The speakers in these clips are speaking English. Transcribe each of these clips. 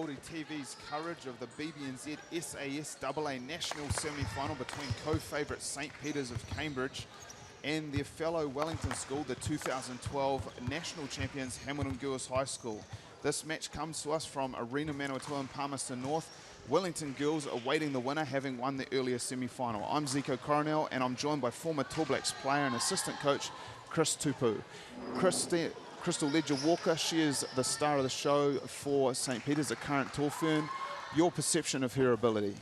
Māori TV's coverage of the BBNZ SAS AA National Semi-Final between co-favourite St Peter's of Cambridge and their fellow Wellington school, the 2012 National Champions Hamilton Girls High School. This match comes to us from Arena Manawatu in Palmerston North. Wellington Girls awaiting the winner, having won the earlier semi-final. I'm Zico Coronel, and I'm joined by former Tall Blacks player and assistant coach Chris Tupu. Crystal Ledger-Walker, she is the star of the show for St Peter's, a current Tall Fern. Your perception of her ability?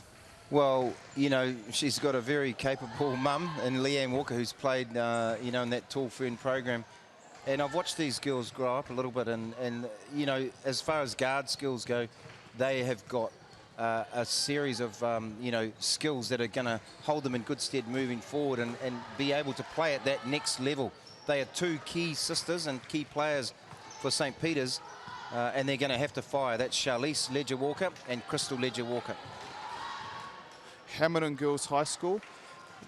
Well, you know, she's got a very capable mum in Leanne Walker, who's played, you know, in that Tall Fern program. And I've watched these girls grow up a little bit, and you know, as far as guard skills go, they have got a series of, you know, skills that are going to hold them in good stead moving forward and be able to play at that next level. They are two key sisters and key players for St Peter's, and they're going to have to fire. That's Charlize Ledger-Walker and Crystal Ledger-Walker. Hamilton Girls High School,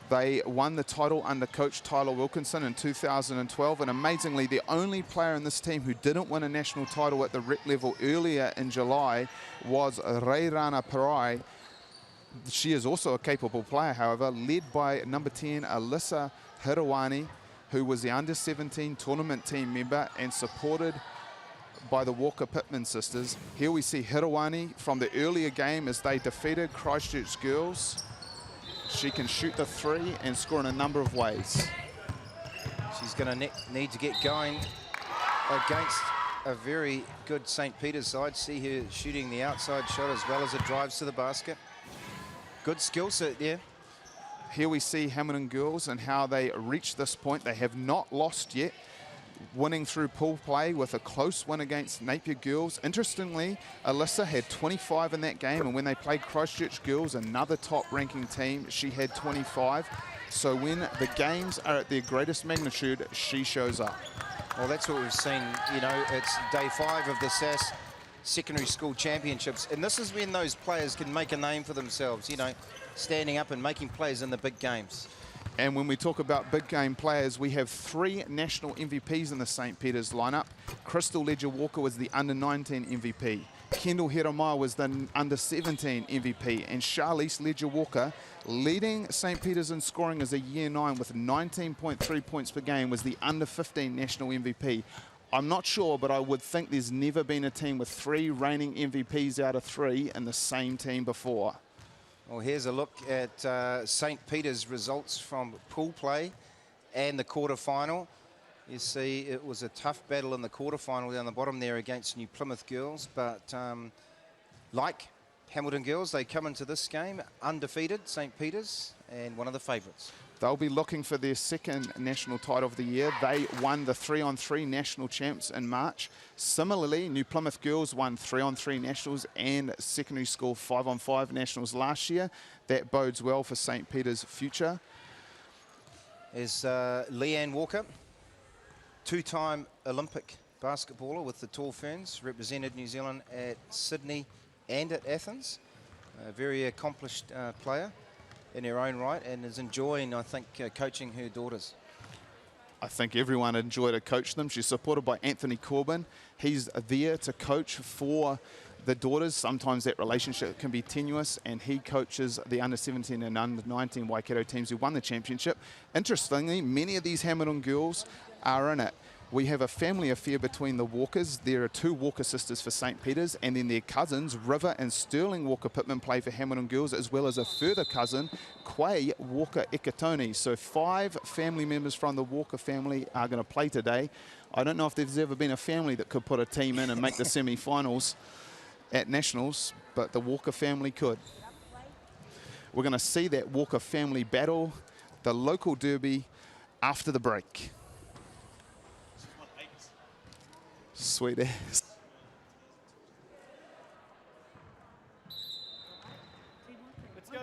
they won the title under coach Tyler Wilkinson in 2012, and amazingly the only player in this team who didn't win a national title at the rep level earlier in July was Reirana Parai. She is also a capable player, however, led by number 10 Alyssa Hirawani, who was the under-17 tournament team member and supported by the Walker-Pittman sisters. Here we see Hirawani from the earlier game as they defeated Christchurch Girls. She can shoot the three and score in a number of ways. She's going to need to get going against a very good St Peter's side. See her shooting the outside shot as well as the drives to the basket. Good skill set there. Here we see Hamilton Girls and how they reached this point. They have not lost yet, winning through pool play with a close win against Napier Girls. Interestingly, Alyssa had 25 in that game, and when they played Christchurch Girls, another top-ranking team, she had 25. So when the games are at their greatest magnitude, she shows up. Well, that's what we've seen. You know, it's day 5 of the SAS Secondary School Championships, and this is when those players can make a name for themselves, you know, standing up and making plays in the big games. And when we talk about big game players, we have 3 national MVPs in the St Peter's lineup. Crystal Ledger-Walker was the under-19 MVP. Kendall Heromai was the under-17 MVP. And Charlize Ledger-Walker, leading St Peter's in scoring as a year 9 with 19.3 points per game, was the under-15 national MVP. I'm not sure, but I would think there's never been a team with 3 reigning MVPs out of 3 in the same team before. Well, here's a look at St Peter's results from pool play and the quarterfinal. You see it was a tough battle in the quarterfinal down the bottom there against New Plymouth Girls, but like Hamilton Girls, they come into this game undefeated, St Peter's, and one of the favourites. They'll be looking for their second national title of the year. They won the 3-on-3 national champs in March. Similarly, New Plymouth Girls won 3-on-3 nationals and secondary school 5-on-5 nationals last year. That bodes well for St Peter's future. Is Leanne Walker, 2-time Olympic basketballer with the Tall Ferns, represented New Zealand at Sydney and at Athens. A very accomplished player in her own right, and is enjoying, I think, coaching her daughters. I think everyone enjoyed to coach them. She's supported by Anthony Corbin. He's there to coach for the daughters. Sometimes that relationship can be tenuous, and he coaches the under-17 and under-19 Waikato teams who won the championship. Interestingly, many of these Hamilton girls are in it. We have a family affair between the Walkers. There are 2 Walker sisters for St Peter's, and then their cousins, River and Sterling Walker-Pittman, play for Hamilton Girls, as well as a further cousin, Quay Walker-Ekatoni. So 5 family members from the Walker family are going to play today. I don't know if there's ever been a family that could put a team in and make the semi-finals at Nationals, but the Walker family could. We're going to see that Walker family battle, the local derby, after the break. Sweet ass. Let's go.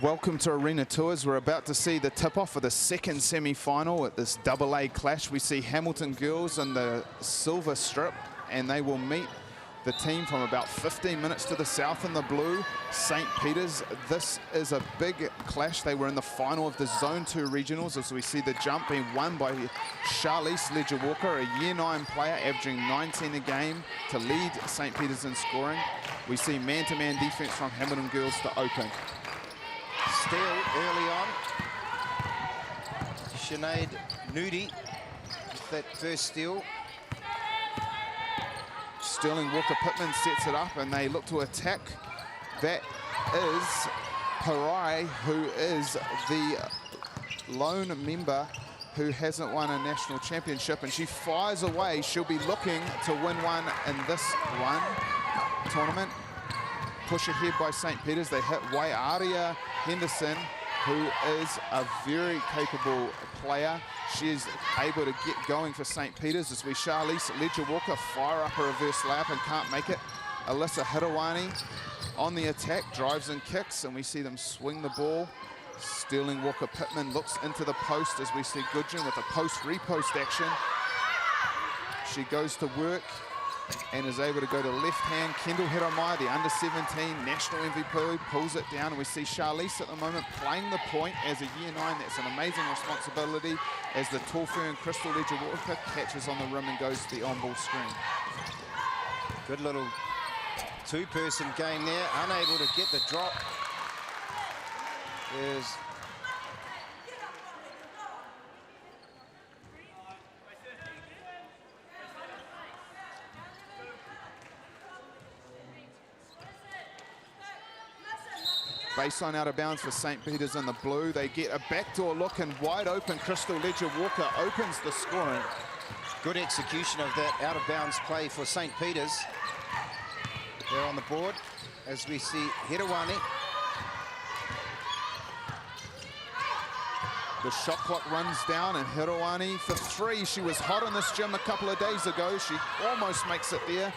Welcome to Arena Tours. We're about to see the tip-off for the second semi-final at this AA clash. We see Hamilton girls in the silver strip, and they will meet the team from about 15 minutes to the south in the blue, St. Peter's. This is a big clash. They were in the final of the Zone 2 regionals, as we see the jump being won by Charlize Ledger-Walker, a Year 9 player averaging 19 a game to lead St. Peter's in scoring. We see man-to-man defense from Hamilton girls to open. Steal early on. Sinead Nudi with that first steal. Sterling Walker-Pittman sets it up and they look to attack. That is Parai, who is the lone member who hasn't won a national championship, and she fires away. She'll be looking to win one in this one tournament. Push ahead by St. Peter's. They hit Waiaria Henderson, who is a very capable player. She is able to get going for St. Peter's as we Charlize Ledger-Walker fire up a reverse layup and can't make it. Alyssa Hirawani on the attack, drives and kicks, and we see them swing the ball. Sterling Walker-Pittman looks into the post as we see Goodgen with a post-repost action. She goes to work and is able to go to left hand. Kendall Hiramaya, the under-17 national MVP, pulls it down, and we see Charlize at the moment playing the point as a Year 9. That's an amazing responsibility as the tall fern Crystal Ledger-Walker catches on the rim and goes to the on-ball screen. Good little two-person game there, unable to get the drop. There's baseline out of bounds for St. Peter's in the blue. They get a backdoor look, and wide open Crystal Ledger-Walker opens the scoring. good execution of that out of bounds play for St. Peter's. They're on the board as we see Hirawani. The shot clock runs down, and Hirawani for three. She was hot in this gym a couple of days ago. She almost makes it there,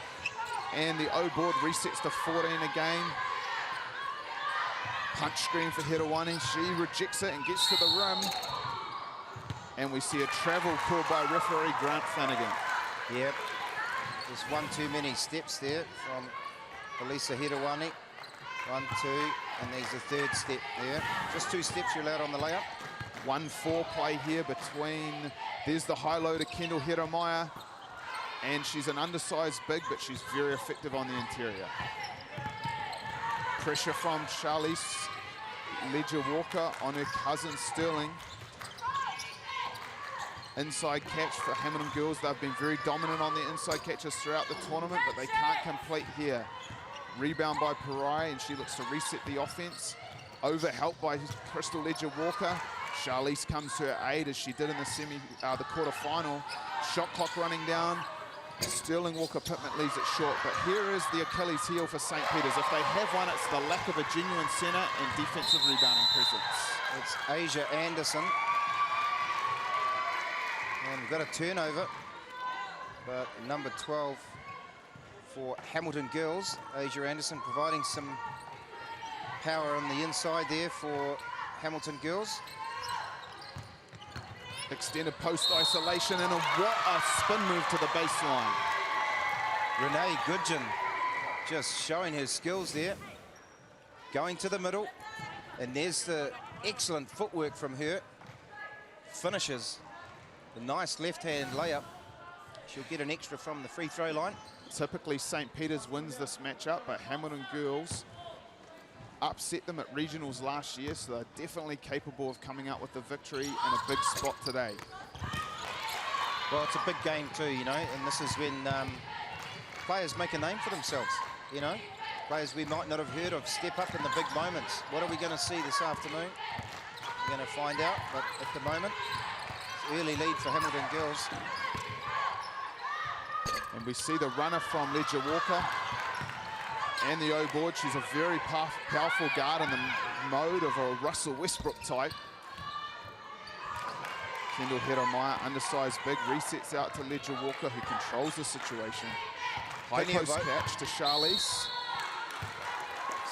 and the O board resets to 14 again. Punch screen for Hirawani. She rejects it and gets to the rim. And we see a travel call by referee Grant Flanagan. Yep, just one too many steps there from Elisa Hirawani. 1, 2, and there's a third step there. Just 2 steps you're allowed on the layup. 1-4 play here between, there's the high low to Kendall Hiramaya, and she's an undersized big, but she's very effective on the interior. Pressure from Charlize Ledger-Walker on her cousin Sterling. Inside catch for Hamilton girls. They've been very dominant on their inside catches throughout the tournament, but they can't complete here. Rebound by Parai, and she looks to reset the offense. Over help by Crystal Ledger-Walker. Charlize comes to her aid as she did in the quarter-final. Shot clock running down. Sterling Walker-Pittman leaves it short, but here is the Achilles heel for St. Peter's. If they have one, it's the lack of a genuine center and defensive rebounding presence. It's Asia Anderson. And we've got a turnover, but number 12 for Hamilton girls, Asia Anderson, providing some power on the inside there for Hamilton girls. Extended post isolation, and what a spin move to the baseline. Renee Goodgen just showing her skills there. Going to the middle, and there's the excellent footwork from her. Finishes the nice left-hand layup. She'll get an extra from the free throw line. Typically St. Peter's wins this matchup, but Hamilton girls upset them at regionals last year, so they're definitely capable of coming out with the victory in a big spot today. Well, it's a big game too, you know, and this is when players make a name for themselves, you know. Players we might not have heard of step up in the big moments. What are we going to see this afternoon? We're going to find out, but at the moment, it's early lead for Hamilton girls. And we see the runner from Ledger-Walker and the O board. She's a very powerful guard in the mode of a Russell Westbrook type. Kendall Hiramaya, undersized big, resets out to Ledger-Walker, who controls the situation. High post catch to Charlize.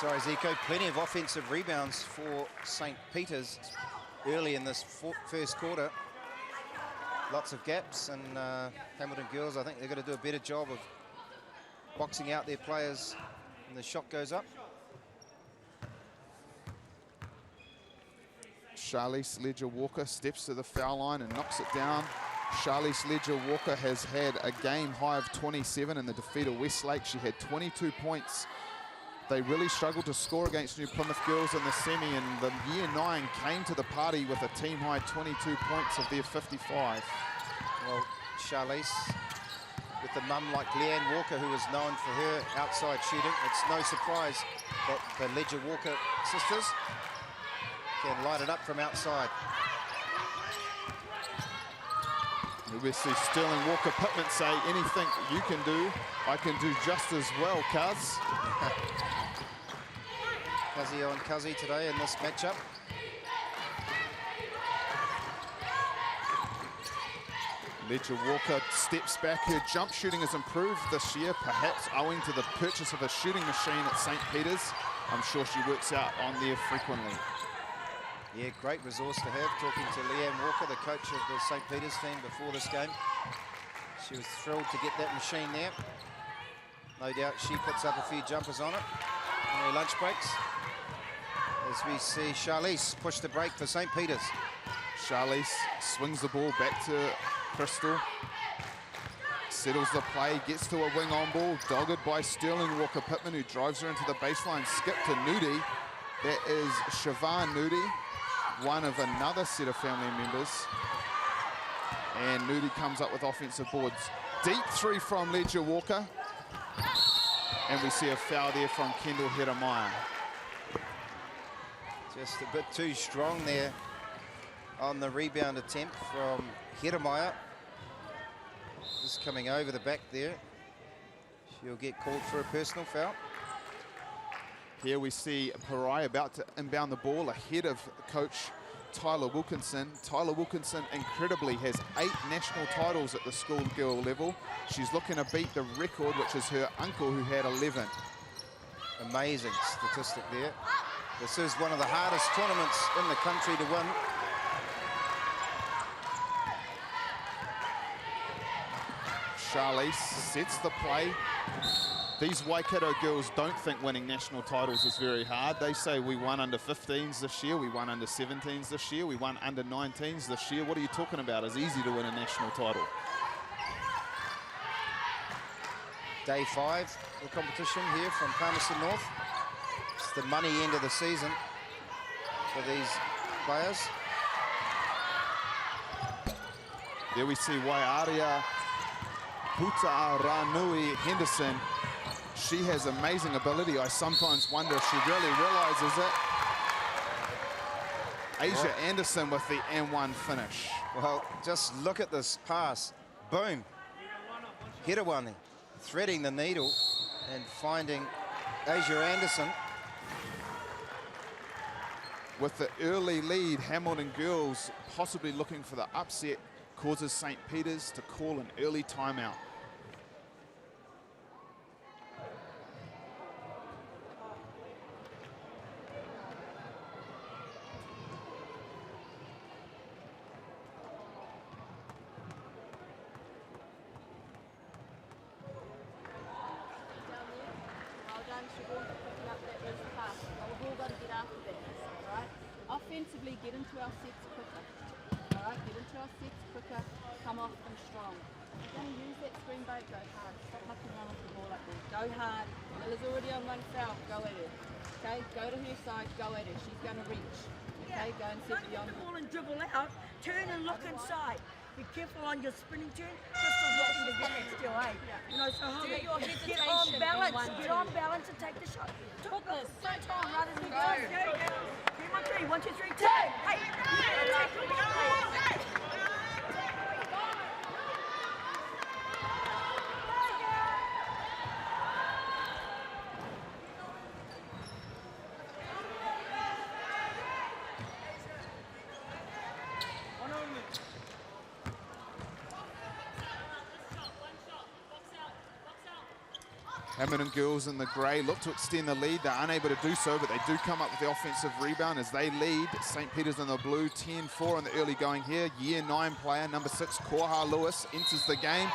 Sorry, Zico, plenty of offensive rebounds for St. Peter's early in this first quarter. Lots of gaps, and Hamilton girls, I think they're going to do a better job of boxing out their players when the shot goes up. Charlize Ledger-Walker steps to the foul line and knocks it down. Charlize Ledger-Walker has had a game high of 27 in the defeat of Westlake. She had 22 points. They really struggled to score against New Plymouth girls in the semi, and the Year 9 came to the party with a team high 22 points of their 55. Well, Charlize, with the mum like Leanne Walker, who is known for her outside shooting, it's no surprise that the Ledger-Walker sisters can light it up from outside. We see Sterling Walker-Pittman say, anything you can do, I can do just as well, cuz. Cuzzy on Cuzzy today in this matchup. Ledger-Walker steps back. Her jump shooting has improved this year, perhaps owing to the purchase of a shooting machine at St. Peter's. I'm sure she works out on there frequently. Yeah, great resource to have. Talking to Leanne Walker, the coach of the St. Peter's team before this game. She was thrilled to get that machine there. No doubt she puts up a few jumpers on it on her lunch breaks. As we see Charlize push the break for St. Peter's. Charlize swings the ball back to Crystal. Settles the play, gets to a wing on ball, dogged by Sterling Walker-Pittman, who drives her into the baseline. Skip to Nudi. That is Siobhan Nudi, one of another set of family members. And Nudi comes up with offensive boards. Deep three from Ledger-Walker. And we see a foul there from Kendall Hedemeier. Just a bit too strong there on the rebound attempt from Hedemeier. Just coming over the back there. She'll get called for a personal foul. Here we see Parai about to inbound the ball ahead of coach Tyler Wilkinson. Tyler Wilkinson incredibly has 8 national titles at the schoolgirl level. She's looking to beat the record, which is her uncle, who had 11. Amazing statistic there. This is one of the hardest tournaments in the country to win. Charlize sets the play. These Waikato girls don't think winning national titles is very hard. They say we won under 15s this year, we won under 17s this year, we won under 19s this year. What are you talking about? It's easy to win a national title. Day 5 of the competition here from Palmerston North. It's the money end of the season for these players. There we see Waiaria Putaranui Henderson. She has amazing ability. I sometimes wonder if she really realizes it. Asia Anderson with the N1 finish. Well, just look at this pass. Boom. Hedewani threading the needle and finding Asia Anderson. With the early lead, Hamilton girls possibly looking for the upset causes St. Peter's to call an early timeout. Offensively, get into our sets quicker. All right, get into our sets quicker. Come off them strong. You're going to use that screen bait. Go hard. Stop mucking around with the ball like this. Go hard. Milla's already on one foul. Go at her. Okay, go to her side. Go at her. She's going to reach. Okay, go and set beyond the ball and dribble out. Turn and look inside. Be careful on your spinning turn. Crystal's watching to get next to you, eh? You know, so hold it. Get on balance. Get on balance and take the shot. Took this. So time, right as we go. Go. 3, 1, 2, 3, 2. Hey. Hamilton girls in the grey look to extend the lead. They're unable to do so, but they do come up with the offensive rebound as they lead. St. Peter's in the blue, 10-4 in the early going here. Year 9 player, number 6, Koha Lewis, enters the game.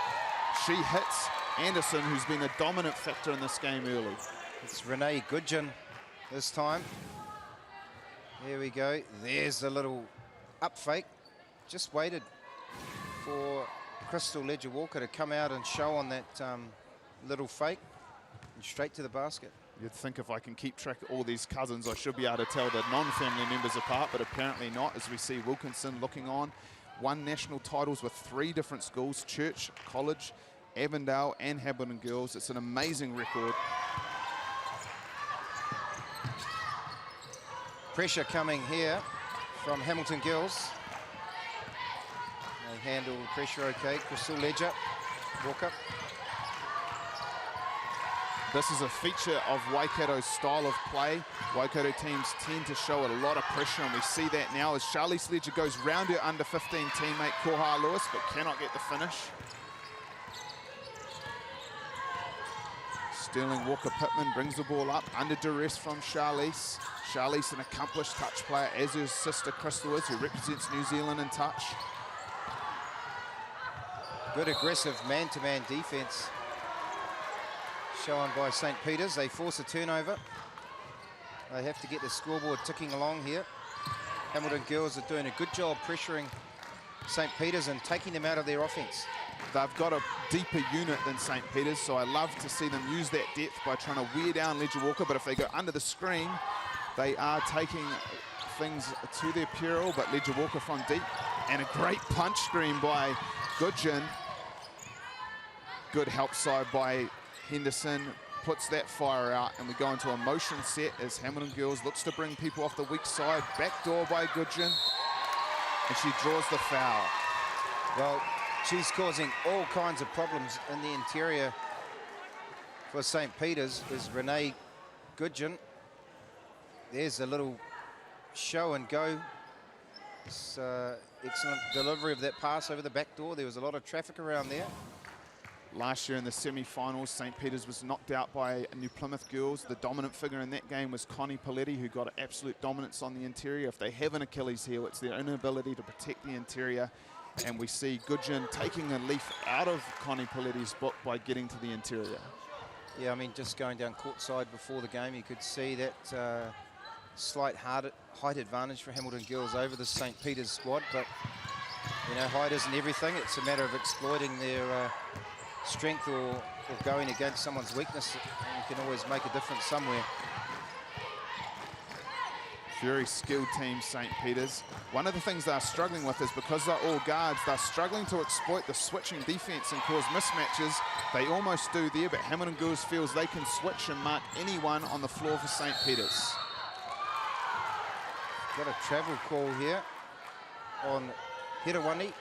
She hits Anderson, who's been a dominant factor in this game early. It's Renee Goodgen this time. Here we go. There's a little up fake. Just waited for Crystal Ledger-Walker to come out and show on that little fake. And straight to the basket. You'd think if I can keep track of all these cousins, I should be able to tell the non-family members apart, but apparently not, as we see Wilkinson looking on. Won national titles with 3 different schools, Church, College, Avondale, and Hamilton girls. It's an amazing record. Pressure coming here from Hamilton girls. They handle the pressure okay. Crystal Ledger-Walker. This is a feature of Waikato's style of play. Waikato teams tend to show a lot of pressure, and we see that now as Charlize Ledger goes round her under 15 teammate Koha Lewis, but cannot get the finish. Sterling Walker-Pittman brings the ball up under duress from Charlize. Charlize, an accomplished touch player, as her sister Crystal is, who represents New Zealand in touch. Good aggressive man-to-man defense shown by St. Peter's. They force a turnover. They have to get the scoreboard ticking along here. Hamilton girls are doing a good job pressuring St. Peter's and taking them out of their offense. They've got a deeper unit than St. Peter's, so I love to see them use that depth by trying to wear down Ledger-Walker, but if they go under the screen, they are taking things to their peril, but Ledger-Walker from deep, and a great punch screen by Goodgen. Good help side by Henderson, puts that fire out, and we go into a motion set as Hamilton girls looks to bring people off the weak side. Backdoor by Goodgen, and she draws the foul. Well, she's causing all kinds of problems in the interior for St. Peter's is Renee Goodgen. There's a little show and go. It's excellent delivery of that pass over the back door. There was a lot of traffic around there. Last year in the semi-finals, St. Peter's was knocked out by New Plymouth girls. The dominant figure in that game was Connie Paletti, who got absolute dominance on the interior. If they have an Achilles heel, it's their inability to protect the interior. And we see Goodgen taking a leaf out of Connie Paletti's book by getting to the interior. Yeah, I mean, just going down courtside before the game, you could see that slight height advantage for Hamilton girls over the St. Peter's squad. But, you know, height isn't everything. It's a matter of exploiting their strength or going against someone's weakness. And you can always make a difference somewhere. Very skilled team, St. Peter's. One of the things they're struggling with is because they're all guards, they're struggling to exploit the switching defense and cause mismatches. They almost do there, but Hamilton girls feels they can switch and mark anyone on the floor for St. Peter's. Got a travel call here on Hirawani.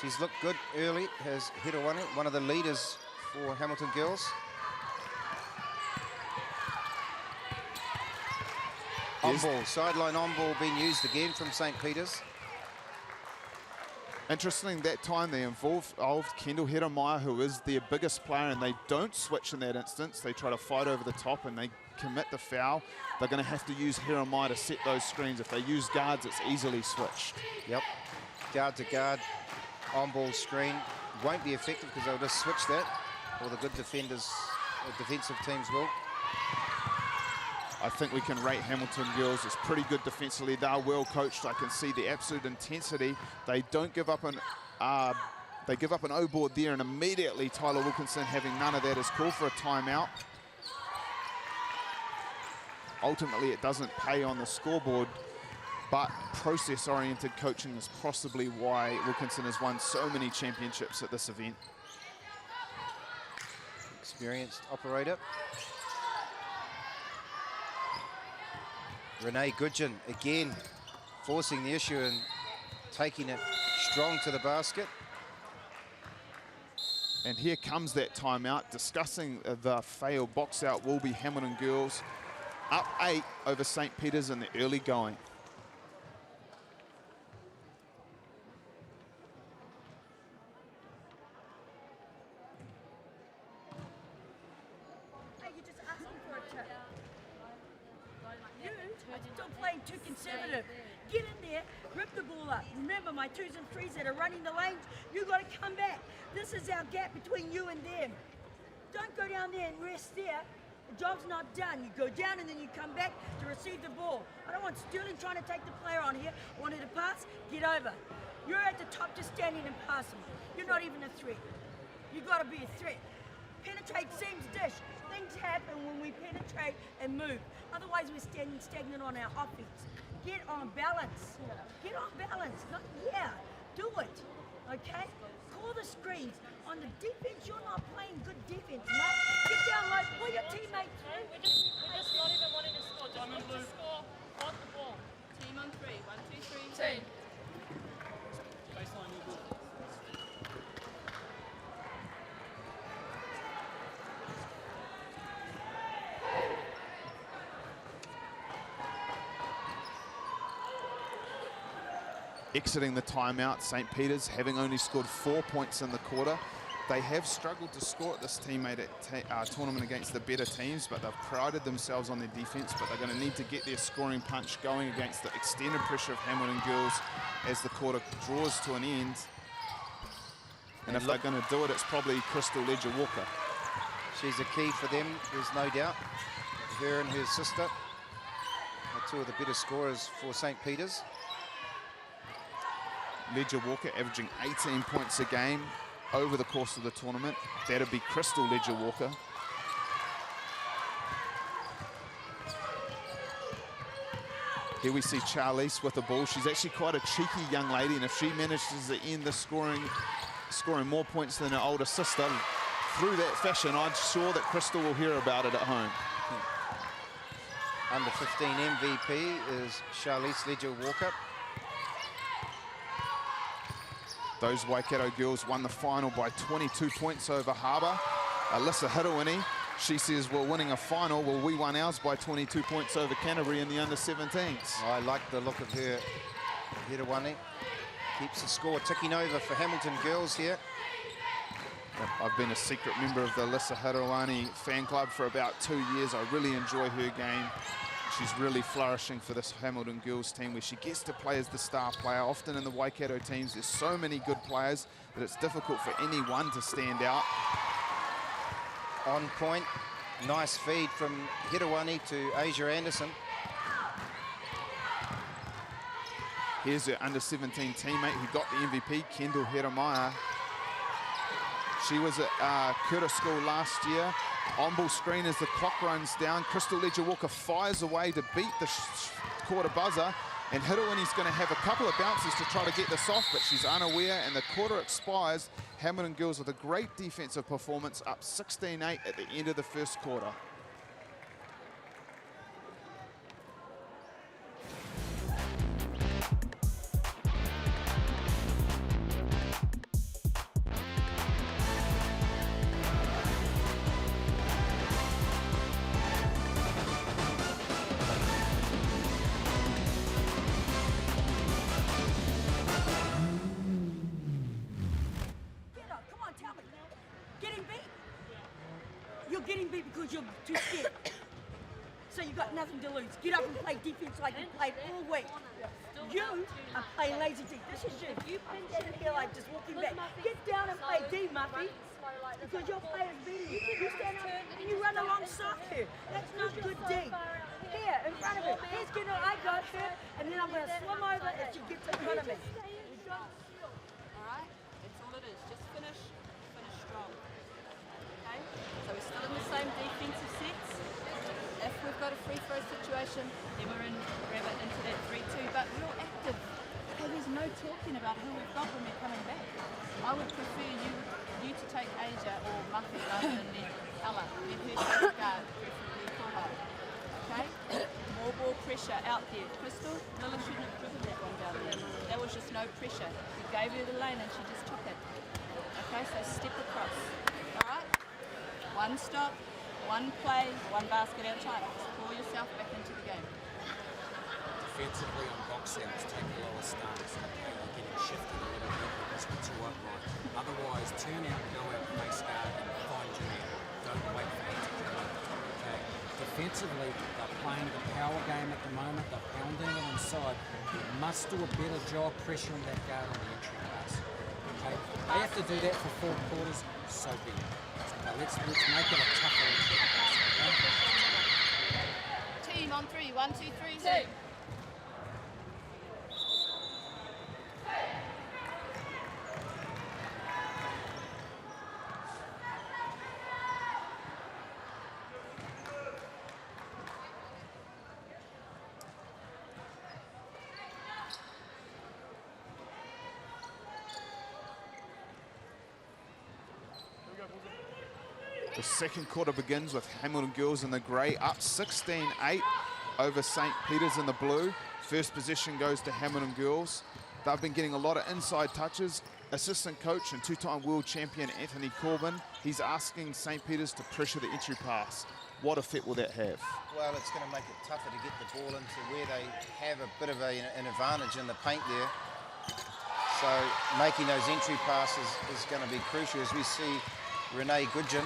She's looked good early, has Hirawani, one of the leaders for Hamilton girls. On ball, sideline on ball being used again from St. Peter's. Interesting, that time they involved Kendall Herameyer, who is their biggest player, and they don't switch in that instance. They try to fight over the top and they commit the foul. They're going to have to use Herameyer to set those screens. If they use guards, it's easily switched. Yep, guard to guard, on ball screen. Won't be effective because they'll just switch that, or the good defenders, defensive teams will. I think we can rate Hamilton girls as pretty good defensively. They're well coached. I can see the absolute intensity. They don't give up an they give up an O-board there, and immediately Tyler Wilkinson, having none of that, is called for a timeout. Ultimately, it doesn't pay on the scoreboard, but process-oriented coaching is possibly why Wilkinson has won so many championships at this event. Experienced operator. Renee Goodgen again forcing the issue and taking it strong to the basket. And here comes that timeout. Discussing the failed box out will be Hamilton girls, up 8 over St. Peter's in the early going. Still playing too conservative. Get in there, rip the ball up. Remember, my 2s and 3s that are running the lanes, you got to come back. This is our gap between you and them. Don't go down there and rest there. The job's not done. You go down and then you come back to receive the ball. I don't want Sterling trying to take the player on here. Wanted to pass, get over. You're at the top just standing and passing. You're not even a threat. You got to be a threat. Penetrate seams dish. Things happen when we penetrate and move. Otherwise, we're standing stagnant on our offense. Get on balance. Get on balance. Not, do it. Okay? Call the screens. On the defense, you're not playing good defense, mate. Get down low. Pull your teammates through. We're just not even wanting to score. Just want to score. On the ball. Team on 3. 1, 2, 3. 10. Baseline, you're good. Exiting the timeout, St. Peter's having only scored 4 points in the quarter. They have struggled to score at this tournament against the better teams, but they've prided themselves on their defense, but they're going to need to get their scoring punch going against the extended pressure of Hamilton Girls as the quarter draws to an end. And if they're going to do it, it's probably Crystal Ledger-Walker. She's a key for them, there's no doubt. Her and her sister are two of the better scorers for St. Peter's. Ledger-Walker averaging 18 points a game over the course of the tournament. That'd be Crystal Ledger-Walker. Here we see Charlize with the ball. She's actually quite a cheeky young lady, and if she manages to end the scoring more points than her older sister through that fashion, I'm sure that Crystal will hear about it at home. Under 15 MVP is Charlize Ledger-Walker. Those Waikato girls won the final by 22 points over Harbour. Alyssa Hirawini, she says, we're winning a final. Well, we won ours by 22 points over Canterbury in the under-17s. I like the look of her. Hirawini keeps the score ticking over for Hamilton Girls here. I've been a secret member of the Alyssa Hirawini fan club for about 2 years. I really enjoy her game. She's really flourishing for this Hamilton Girls team where she gets to play as the star player. Often in the Waikato teams, there's so many good players that it's difficult for anyone to stand out. On point, nice feed from Hirawini to Asia Anderson. Here's her under-17 teammate who got the MVP, Kendall Heremaya. She was at Curtis School last year. On-ball screen as the clock runs down. Crystal Ledger-Walker fires away to beat the quarter buzzer. And Hirawini's going to have a couple of bounces to try to get this off, but she's unaware, and the quarter expires. Hamilton Girls with a great defensive performance, up 16-8 at the end of the first quarter. Get up and play defense like you played all week. You are playing lazy D. This is you. I'm standing here like just walking back. Get down and play D, Muffy. Because your player's beating you. You stand up and you run alongside her. That's not good D. Here, in front of her. Here's Kendall, I got her. And then I'm going to swim over if she gets in front of me. Alright, that's all it is. Just finish strong. Okay? So we're still in the same defensive sets. If we've got a free throw situation, then we're in, grab it into that 3-2, but real active. Okay, there's no talking about who we've got when we're coming back. I would prefer you to take Asia or Muffy rather than let Ella. Let her take the guard, preferably Koha. Okay? More ball pressure out there. Crystal, Lilla shouldn't have driven that one down there. That was just no pressure. We gave her the lane and she just took it. Okay, so step across. Alright? One stop. One play, one basket at a time. Just pull yourself back into the game. Defensively on box outs, take a lower stance. Okay, you're getting shifted a little bit because we're too upright. Otherwise, turn out, go out, face guard, and find Janine. Don't wait for him to come up. Okay. Defensively, they're playing the power game at the moment. side must do a better job pressuring that guard on the entry pass. Okay? They have to do that for 4 quarters, so be it. Now let's make it a tougher entry pass. Okay? Team on 3. 1, 2, 3. Two. The second quarter begins with Hamilton Girls in the grey up 16-8 over St. Peter's in the blue. First possession goes to Hamilton Girls. They've been getting a lot of inside touches. Assistant coach and 2-time world champion Anthony Corbin, he's asking St. Peter's to pressure the entry pass. What effect will that have? Well, it's going to make it tougher to get the ball into where they have a bit of an advantage in the paint there. So making those entry passes is going to be crucial, as we see Renee Goodgen,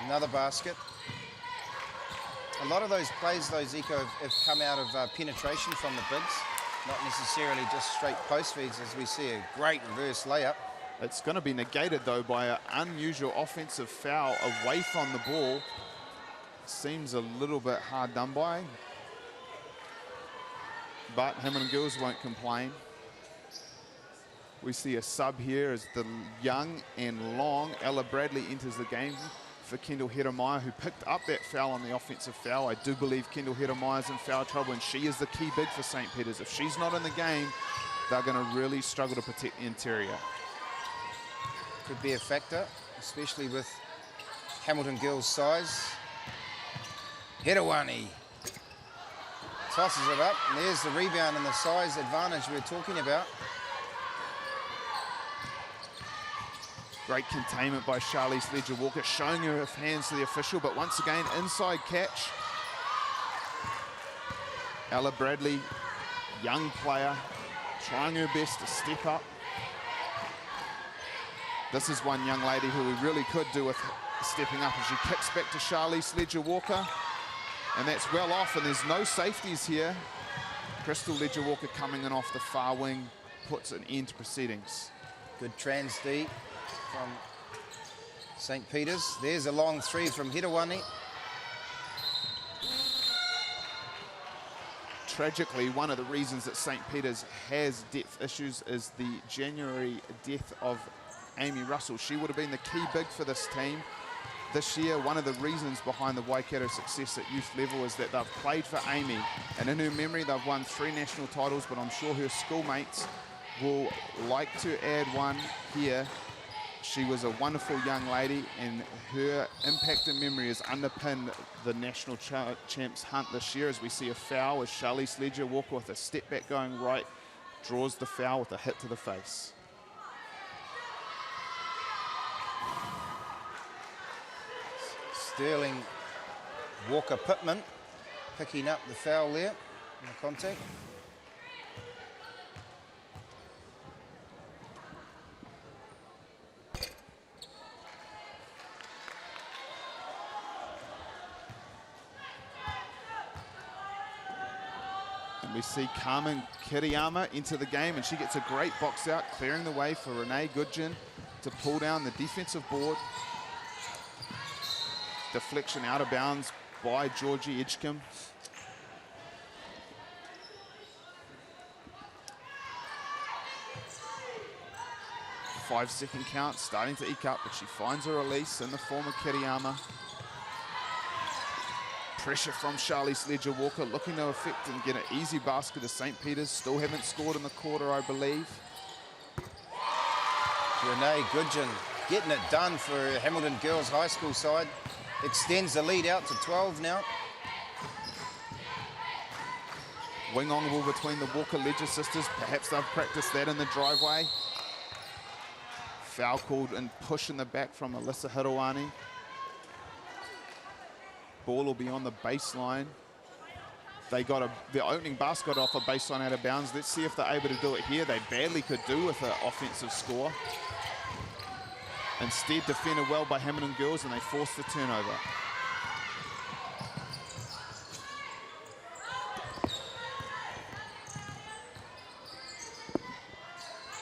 another basket. A lot of those plays, though, Zico, have come out of penetration from the bigs, not necessarily just straight post feeds, as we see a great reverse layup. It's going to be negated, though, by an unusual offensive foul away from the ball. Seems a little bit hard done by, but Hamilton Girls won't complain. We see a sub here as the young and long Ella Bradley enters the game for Kendall Hedemeier, who picked up that foul on the offensive foul. I do believe Kendall Hedemeyer's in foul trouble, and she is the key big for St. Peter's. If she's not in the game, they're going to really struggle to protect the interior. Could be a factor, especially with Hamilton Girls' size. Hedewani tosses it up, and there's the rebound and the size advantage we're talking about. Great containment by Charlize Ledger-Walker, showing her hands to the official, but once again, inside catch. Ella Bradley, young player, trying her best to step up. This is one young lady who we really could do with stepping up, as she kicks back to Charlize Ledger-Walker, and that's well off, and there's no safeties here. Crystal Ledger-Walker coming in off the far wing puts an end to proceedings. Good trans D from St. Peter's. There's a long three from Hedewani. Tragically, one of the reasons that St. Peter's has depth issues is the January death of Amy Russell. She would have been the key big for this team this year. One of the reasons behind the Waikato success at youth level is that they've played for Amy, and in her memory they've won 3 national titles, but I'm sure her schoolmates will like to add one here. She was a wonderful young lady, and her impact and memory has underpinned the national champs hunt this year, as we see a foul as Charlize Ledger-Walker with a step back going right, draws the foul with a hit to the face. Sterling Walker-Pittman picking up the foul there in the contact. We see Carmen Kiriyama into the game, and she gets a great box out, clearing the way for Renee Goodgen to pull down the defensive board. Deflection out of bounds by Georgie Edgecombe. Five-second count, starting to eke up, but she finds a release in the form of Kiriyama. Pressure from Charlize Ledger-Walker, looking to affect and get an easy basket to St. Peter's. Still haven't scored in the quarter, I believe. Renee Goodgen getting it done for Hamilton Girls High School side. Extends the lead out to 12 now. Wing on ball between the Walker-Ledger sisters. Perhaps they've practiced that in the driveway. Foul called and push in the back from Alyssa Hirowani. Ball will be on the baseline. They got the opening basket off a baseline out of bounds. Let's see if they're able to do it here. They badly could do with an offensive score. Instead, defended well by Hamilton Girls, and they forced the turnover.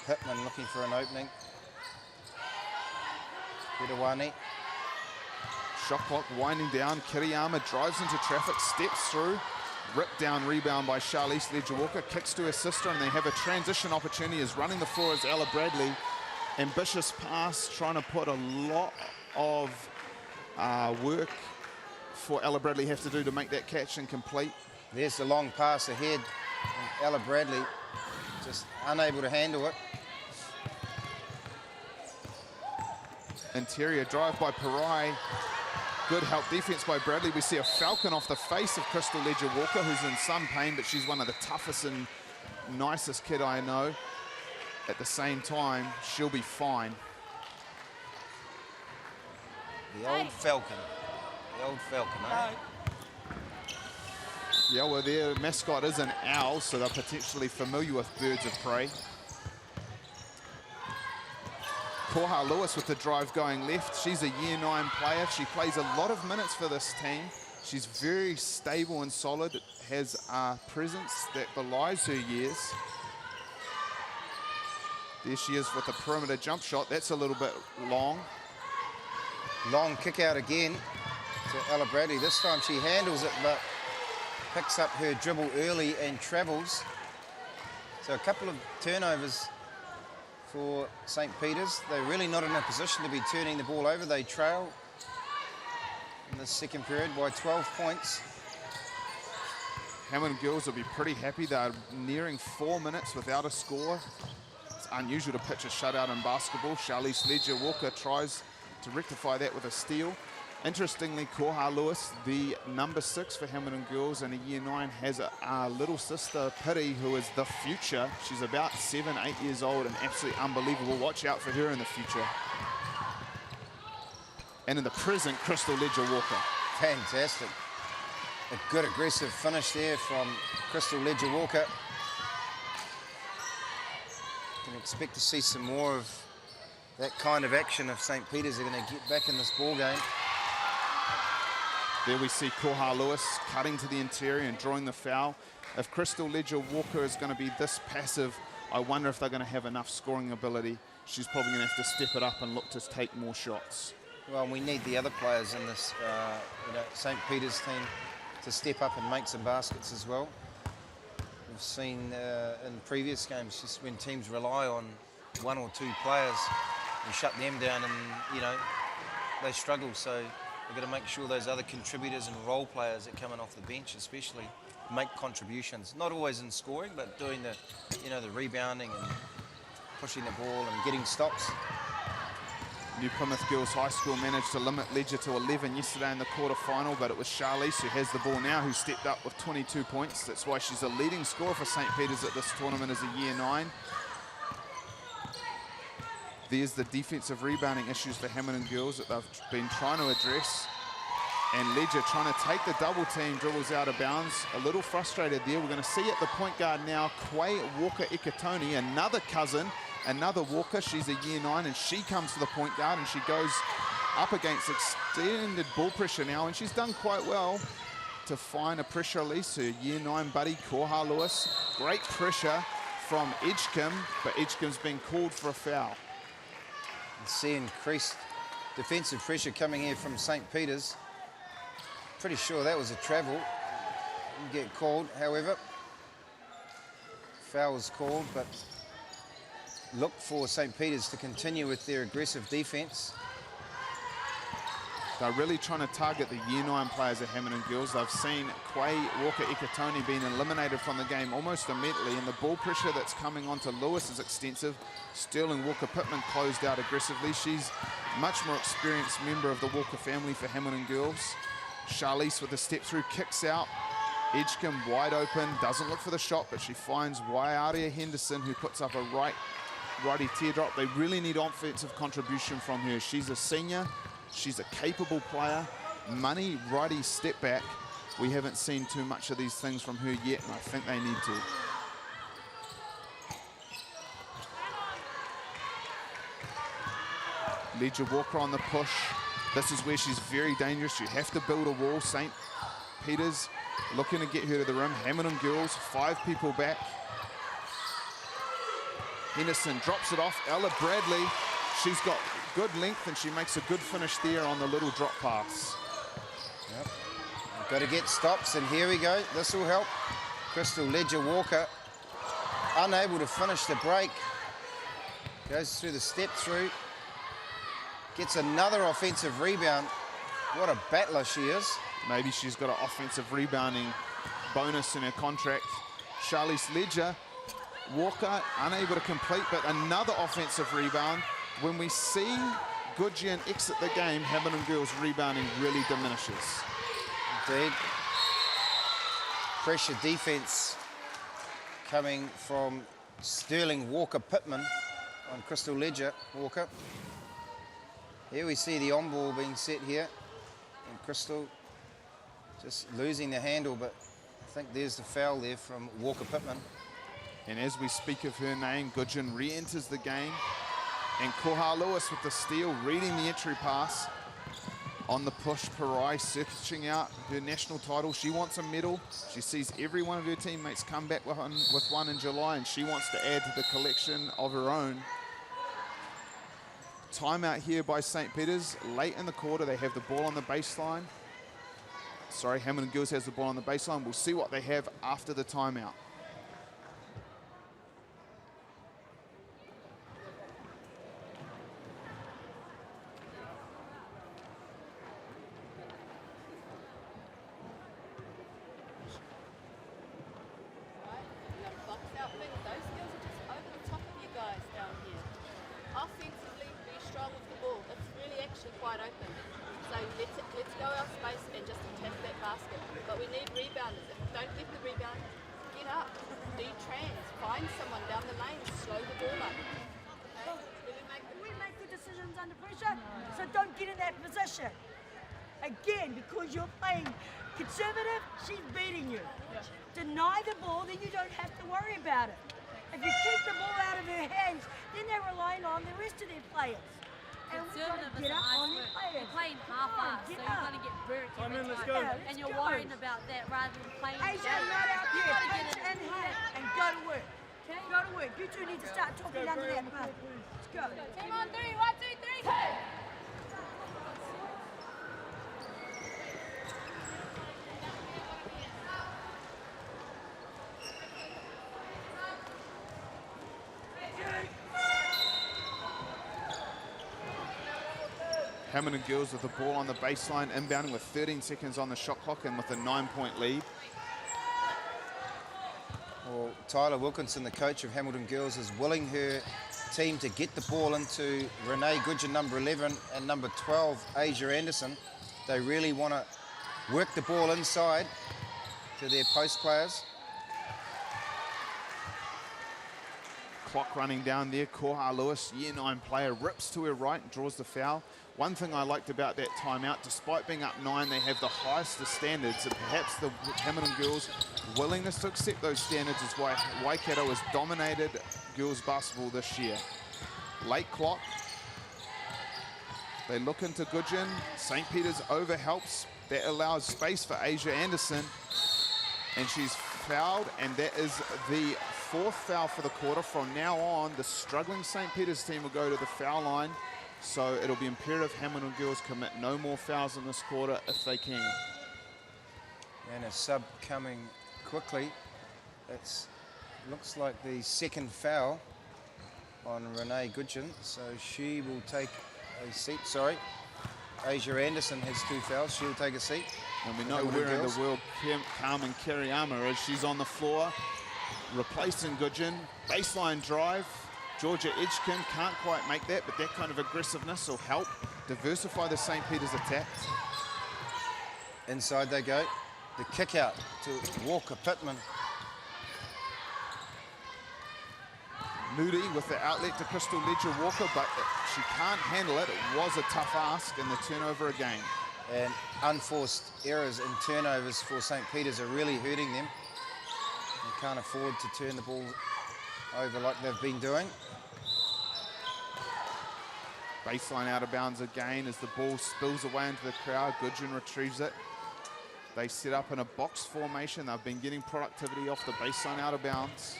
Pittman looking for an opening. Bedawani. Shot clock winding down. Kiriyama drives into traffic, steps through. Ripped down rebound by Charlize Ledger-Walker. Kicks to her sister, and they have a transition opportunity as running the floor is Ella Bradley. Ambitious pass, trying to put a lot of work for Ella Bradley have to do to make that catch and complete. There's the long pass ahead. And Ella Bradley just unable to handle it. Interior drive by Parai. Good help defense by Bradley. We see a falcon off the face of Crystal Ledger-Walker, who's in some pain, but she's one of the toughest and nicest kid I know. At the same time, she'll be fine. The old falcon. The old falcon, eh? Yeah, well, their mascot is an owl, so they're potentially familiar with birds of prey. Koha Lewis with the drive going left. She's a year 9 player. She plays a lot of minutes for this team. She's very stable and solid, has a presence that belies her years. There she is with the perimeter jump shot. That's a little bit long. Long kick out again to Ella Bradley. This time she handles it, but picks up her dribble early and travels. So a couple of turnovers for St. Peter's. They're really not in a position to be turning the ball over. They trail in the second period by 12 points. Hamilton girls will be pretty happy. They're nearing 4 minutes without a score. It's unusual to pitch a shutout in basketball. Charlize Ledger-Walker tries to rectify that with a steal. Interestingly, Koha Lewis, the number 6 for Hamilton girls in a year 9, has a little sister, Piri, who is the future. She's about 7, 8 years old and absolutely unbelievable. Watch out for her in the future. And in the present, Crystal Ledger-Walker. Fantastic. A good aggressive finish there from Crystal Ledger-Walker. Can expect to see some more of that kind of action if St. Peter's are going to get back in this ball game. There we see Koha Lewis cutting to the interior and drawing the foul. If Crystal Ledger-Walker is going to be this passive, I wonder if they're going to have enough scoring ability. She's probably going to have to step it up and look to take more shots. Well, we need the other players in this St. Peter's team to step up and make some baskets as well. We've seen in previous games just when teams rely on 1 or 2 players and shut them down, and they struggle. So we've got to make sure those other contributors and role players that come in off the bench especially make contributions, not always in scoring, but doing the rebounding and pushing the ball and getting stops. New Plymouth Girls High School managed to limit Ledger to 11 yesterday in the quarterfinal, but it was Charlize who has the ball now, who stepped up with 22 points. That's why she's a leading scorer for St. Peter's at this tournament as a year 9. There's the defensive rebounding issues for Hamilton girls that they've been trying to address. And Ledger trying to take the double team, dribbles out of bounds. A little frustrated there. We're going to see at the point guard now, Quay Walker-Ikitoni, another cousin, another Walker. She's a year 9, and she comes to the point guard, and she goes up against extended ball pressure now, and she's done quite well to find a pressure release. Her year 9 buddy, Koha Lewis. Great pressure from Edgecombe, but Edgecombe's been called for a foul. See increased defensive pressure coming here from St. Peter's. Pretty sure that was a travel. Didn't get called, however. Foul was called, but look for St. Peter's to continue with their aggressive defense. They're really trying to target the year 9 players at Hamilton girls. They've seen Quay Walker-Ikitoni being eliminated from the game almost immediately, and the ball pressure that's coming onto Lewis is extensive. Sterling Walker-Pittman closed out aggressively. She's a much more experienced member of the Walker family for Hamilton girls. Charlize with the step through, kicks out. Edgecombe wide open, doesn't look for the shot, but she finds Waiaria Henderson, who puts up a righty teardrop. They really need offensive contribution from her. She's a senior. She's a capable player. Money, righty, step back. We haven't seen too much of these things from her yet, and I think they need to. Ledger-Walker on the push. This is where she's very dangerous. You have to build a wall. St. Peter's looking to get her to the rim. Hamilton girls, 5 people back. Henderson drops it off. Ella Bradley, she's got good length and she makes a good finish there on the little drop pass. Yep. Got to get stops, and here we go. This will help. Crystal Ledger-Walker, unable to finish the break. Goes through the step through. Gets another offensive rebound. What a battler she is. Maybe she's got an offensive rebounding bonus in her contract. Charlize Ledger, Walker unable to complete, but another offensive rebound. When we see Goodyear exit the game, Hamilton girls rebounding really diminishes. Indeed. Pressure defense coming from Sterling Walker-Pittman on Crystal Ledger-Walker. Here we see the on-ball being set here. And Crystal just losing the handle, but I think there's the foul there from Walker-Pittman. And as we speak of her name, Goodgeon re-enters the game. And Koha Lewis with the steal, reading the entry pass. On the push, Parai searching out her national title. She wants a medal. She sees every one of her teammates come back with one in July, and she wants to add to the collection of her own. Timeout here by St. Peter's. Late in the quarter, they have the ball on the baseline. Sorry, Hamilton Girls has the ball on the baseline. We'll see what they have after the timeout. Again, because you're playing conservative, she's beating you. Yeah. Deny the ball, then you don't have to worry about it. If you keep the ball out of her hands, then they're relying on the rest of their players. And we've got to get up on their players. You're playing half-assed, so you're going to get burnt every time. Yeah, and you're worrying about that rather than playing. Asia's not out there. Punch in hand and go to work. Okay? Go to work. You two need to start talking under that pass. Let's go. Team on three. 1, 2, 3. Hey! Hamilton Girls with the ball on the baseline, inbounding with 13 seconds on the shot clock and with a 9-point lead. Well, Tyler Wilkinson, the coach of Hamilton Girls, is willing her team to get the ball into Renee Goodgeon, number 11, and number 12, Asia Anderson. They really want to work the ball inside to their post players. Clock running down there. Koha Lewis, year 9 player, rips to her right and draws the foul. One thing I liked about that timeout, despite being up 9, they have the highest of standards, and perhaps the Hamilton Girls' willingness to accept those standards is why Waikato has dominated girls basketball this year. Late clock. They look into Goodgeon. St. Peter's over helps. That allows space for Asia Anderson. And she's fouled, and that is the 4th foul for the quarter. From now on, the struggling St. Peter's team will go to the foul line. So it'll be imperative Hamilton Girls commit no more fouls in this quarter if they can. And a sub coming quickly. That's looks like the 2nd foul on Renee Goodgeon. So she will take a seat. Sorry. Asia Anderson has 2 fouls. She'll take a seat. And we know where in the world Carmen Kiriyama is. She's on the floor, replacing Goodgeon. Baseline drive. Georgia Edgecombe can't quite make that, but that kind of aggressiveness will help diversify the St. Peter's attack. Inside they go. The kick out to Walker-Pittman. Moody with the outlet to Crystal Ledger-Walker, but she can't handle it. It was a tough ask, and the turnover again. And unforced errors and turnovers for St. Peter's are really hurting them. You can't afford to turn the ball over like they've been doing. Baseline out of bounds again as the ball spills away into the crowd. Goodgeon retrieves it. They set up in a box formation. They've been getting productivity off the baseline out of bounds.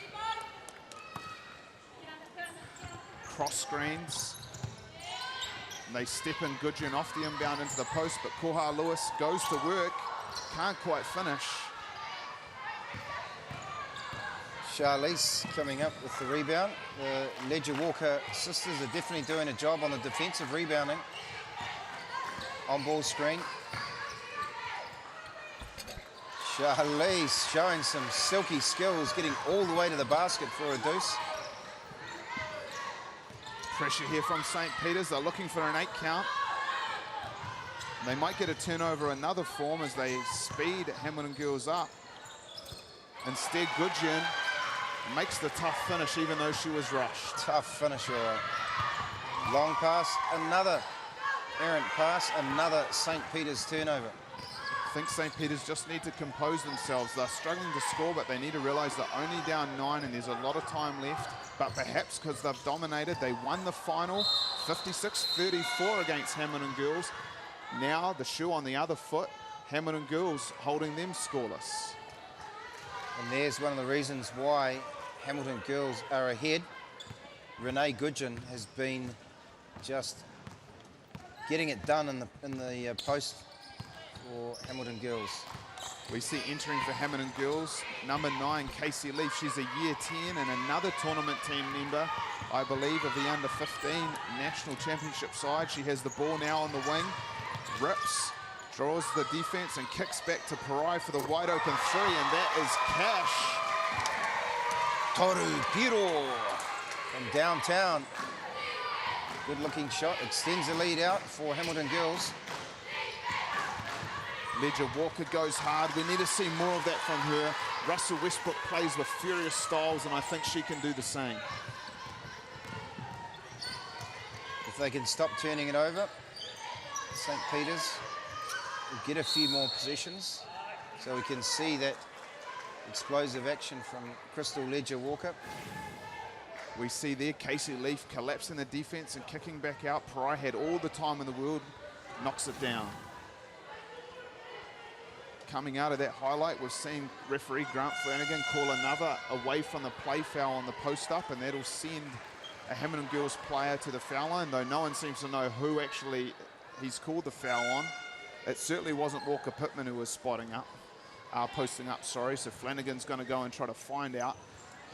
cross screens. And they step in Goodgeon off the inbound into the post, but Koha Lewis goes to work, can't quite finish. Charlize coming up with the rebound. The Ledger Walker sisters are definitely doing a job on the defensive rebounding. On ball screen. Charlize showing some silky skills, getting all the way to the basket for a deuce. Pressure here from St. Peter's. They're looking for an 8 count. They might get a turnover another form as they speed Hamilton girls up. Instead, Goodgeon makes the tough finish even though she was rushed. Tough finish, all right. Long pass, another errant pass, another St. Peter's turnover. I think St. Peter's just need to compose themselves. They're struggling to score, but they need to realize they're only down 9 and there's a lot of time left. But perhaps because they've dominated, they won the final 56-34 against Hamilton girls. Now the shoe on the other foot, Hamilton girls holding them scoreless. And there's one of the reasons why Hamilton girls are ahead. Renee Goodgeon has been just getting it done in the post for Hamilton girls. We see entering for Hamilton girls, number 9, Casey Leaf. She's a year 10 and another tournament team member, I believe, of the under-15 national championship side. She has the ball now on the wing, rips, draws the defense and kicks back to Parai for the wide open 3, and that is cash. Toru Piro from downtown. Good looking shot, extends the lead out for Hamilton girls. Ledger Walker goes hard. We need to see more of that from her. Russell Westbrook plays with furious styles, and I think she can do the same. If they can stop turning it over, St. Peter's will get a few more possessions. So we can see that explosive action from Crystal Ledger Walker. We see there Casey Leaf collapsing the defense and kicking back out. Parai had all the time in the world, knocks it down. Coming out of that highlight, we've seen referee Grant Flanagan call another away from the play foul on the post up, and that'll send a Hamilton girls player to the foul line, though no one seems to know who actually he's called the foul on. It certainly wasn't Walker Pittman who was posting up, sorry. So Flanagan's going to go and try to find out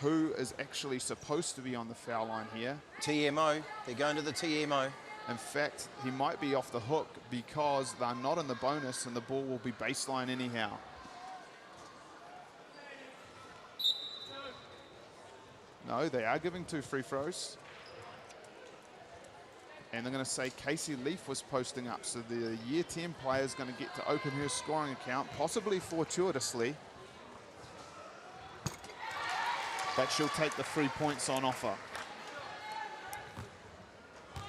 who is actually supposed to be on the foul line here. TMO, they're going to the TMO. In fact, he might be off the hook because they're not in the bonus and the ball will be baseline anyhow. No, they are giving 2 free throws. And they're going to say Casey Leaf was posting up. So the year 10 player is going to get to open her scoring account, possibly fortuitously. But she'll take the 3 points on offer.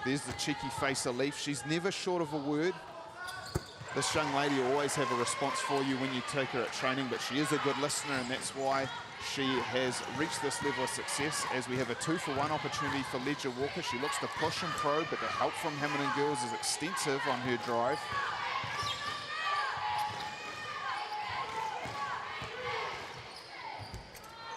There's the cheeky face of Leaf. She's never short of a word. This young lady will always have a response for you when you take her at training, but she is a good listener, and that's why she has reached this level of success. As we have a 2-for-1 opportunity for Ledger Walker. She looks to push and probe, but the help from Hamilton girls is extensive on her drive.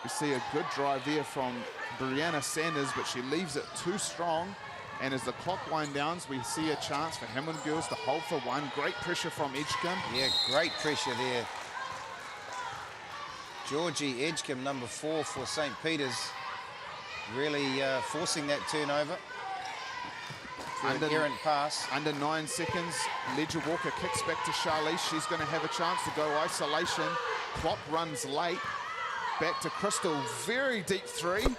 We see a good drive there from Brianna Sanders, but she leaves it too strong. And as the clock winds down, we see a chance for Hamilton girls to hold for 1. Great pressure from Edgecombe. Yeah, great pressure there. Georgie Edgecombe, number 4 for St. Peter's, really forcing that turnover. An errant pass. Under 9 seconds, Ledger Walker kicks back to Charlize. She's going to have a chance to go isolation. Clock runs late. Back to Crystal, very deep 3. And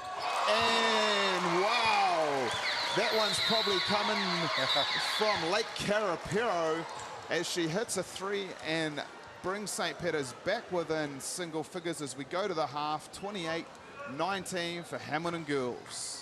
wow, that one's probably coming from Lake Carapero as she hits a 3 and brings St. Peter's back within single figures as we go to the half. 28-19 for Hamilton girls.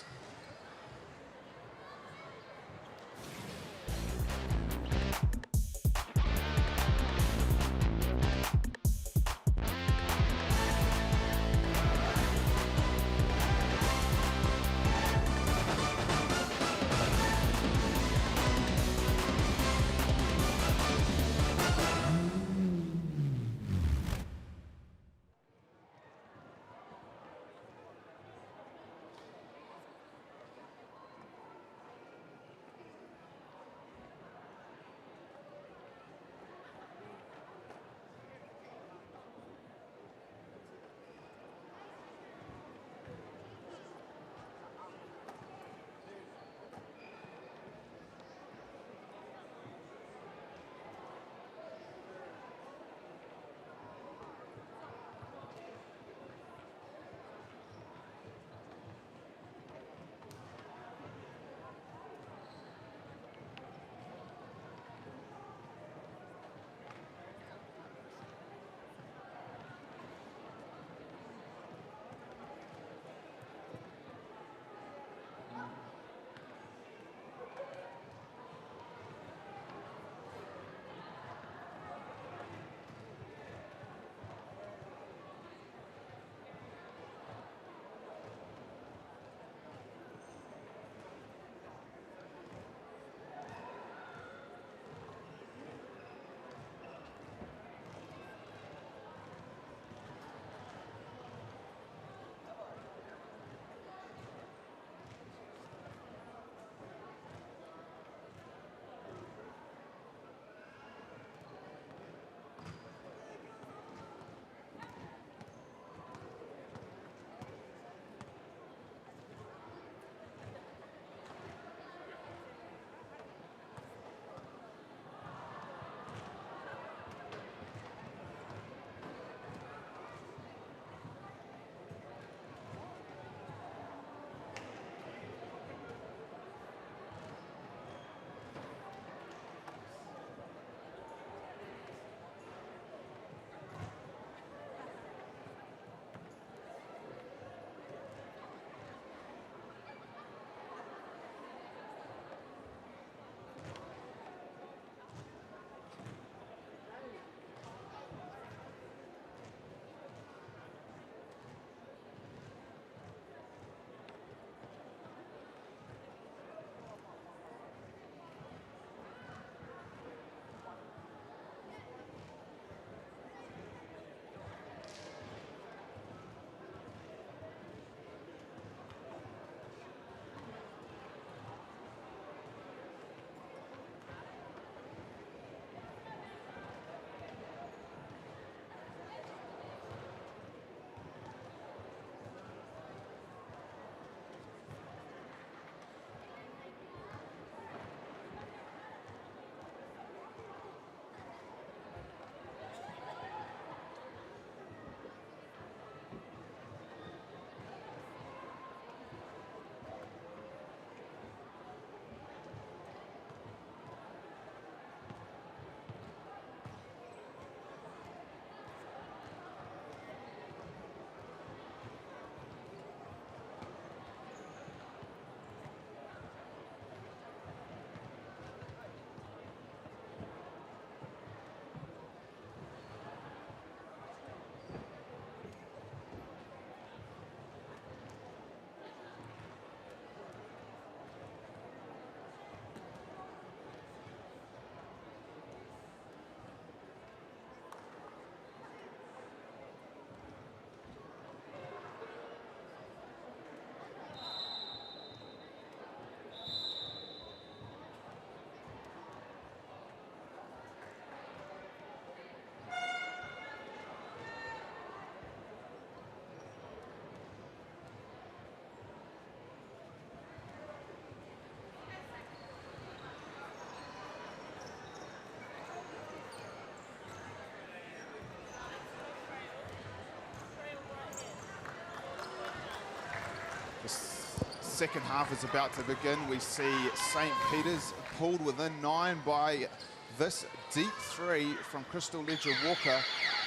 second half is about to begin. We see St. Peter's pulled within 9 by this deep three from Crystal Ledger-Walker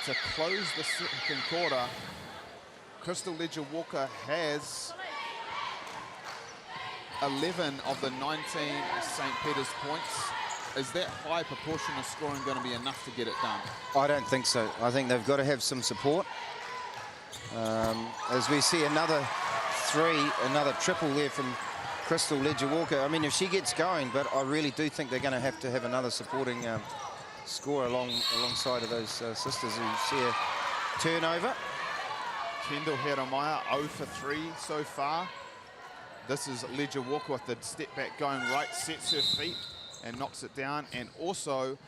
to close the second quarter. Crystal Ledger-Walker has 11 of the 19 St. Peter's points. Is that high proportion of scoring going to be enough to get it done? I don't think so. I think they've got to have some support. As we see another triple there from Crystal Ledger-Walker. I mean, if she gets going, but I really do think they're going to have another supporting score alongside of those sisters who see a turnover. Kendall Heremaier 0 for 3 so far. This is Ledger-Walker with the step back going right, sets her feet and knocks it down. And also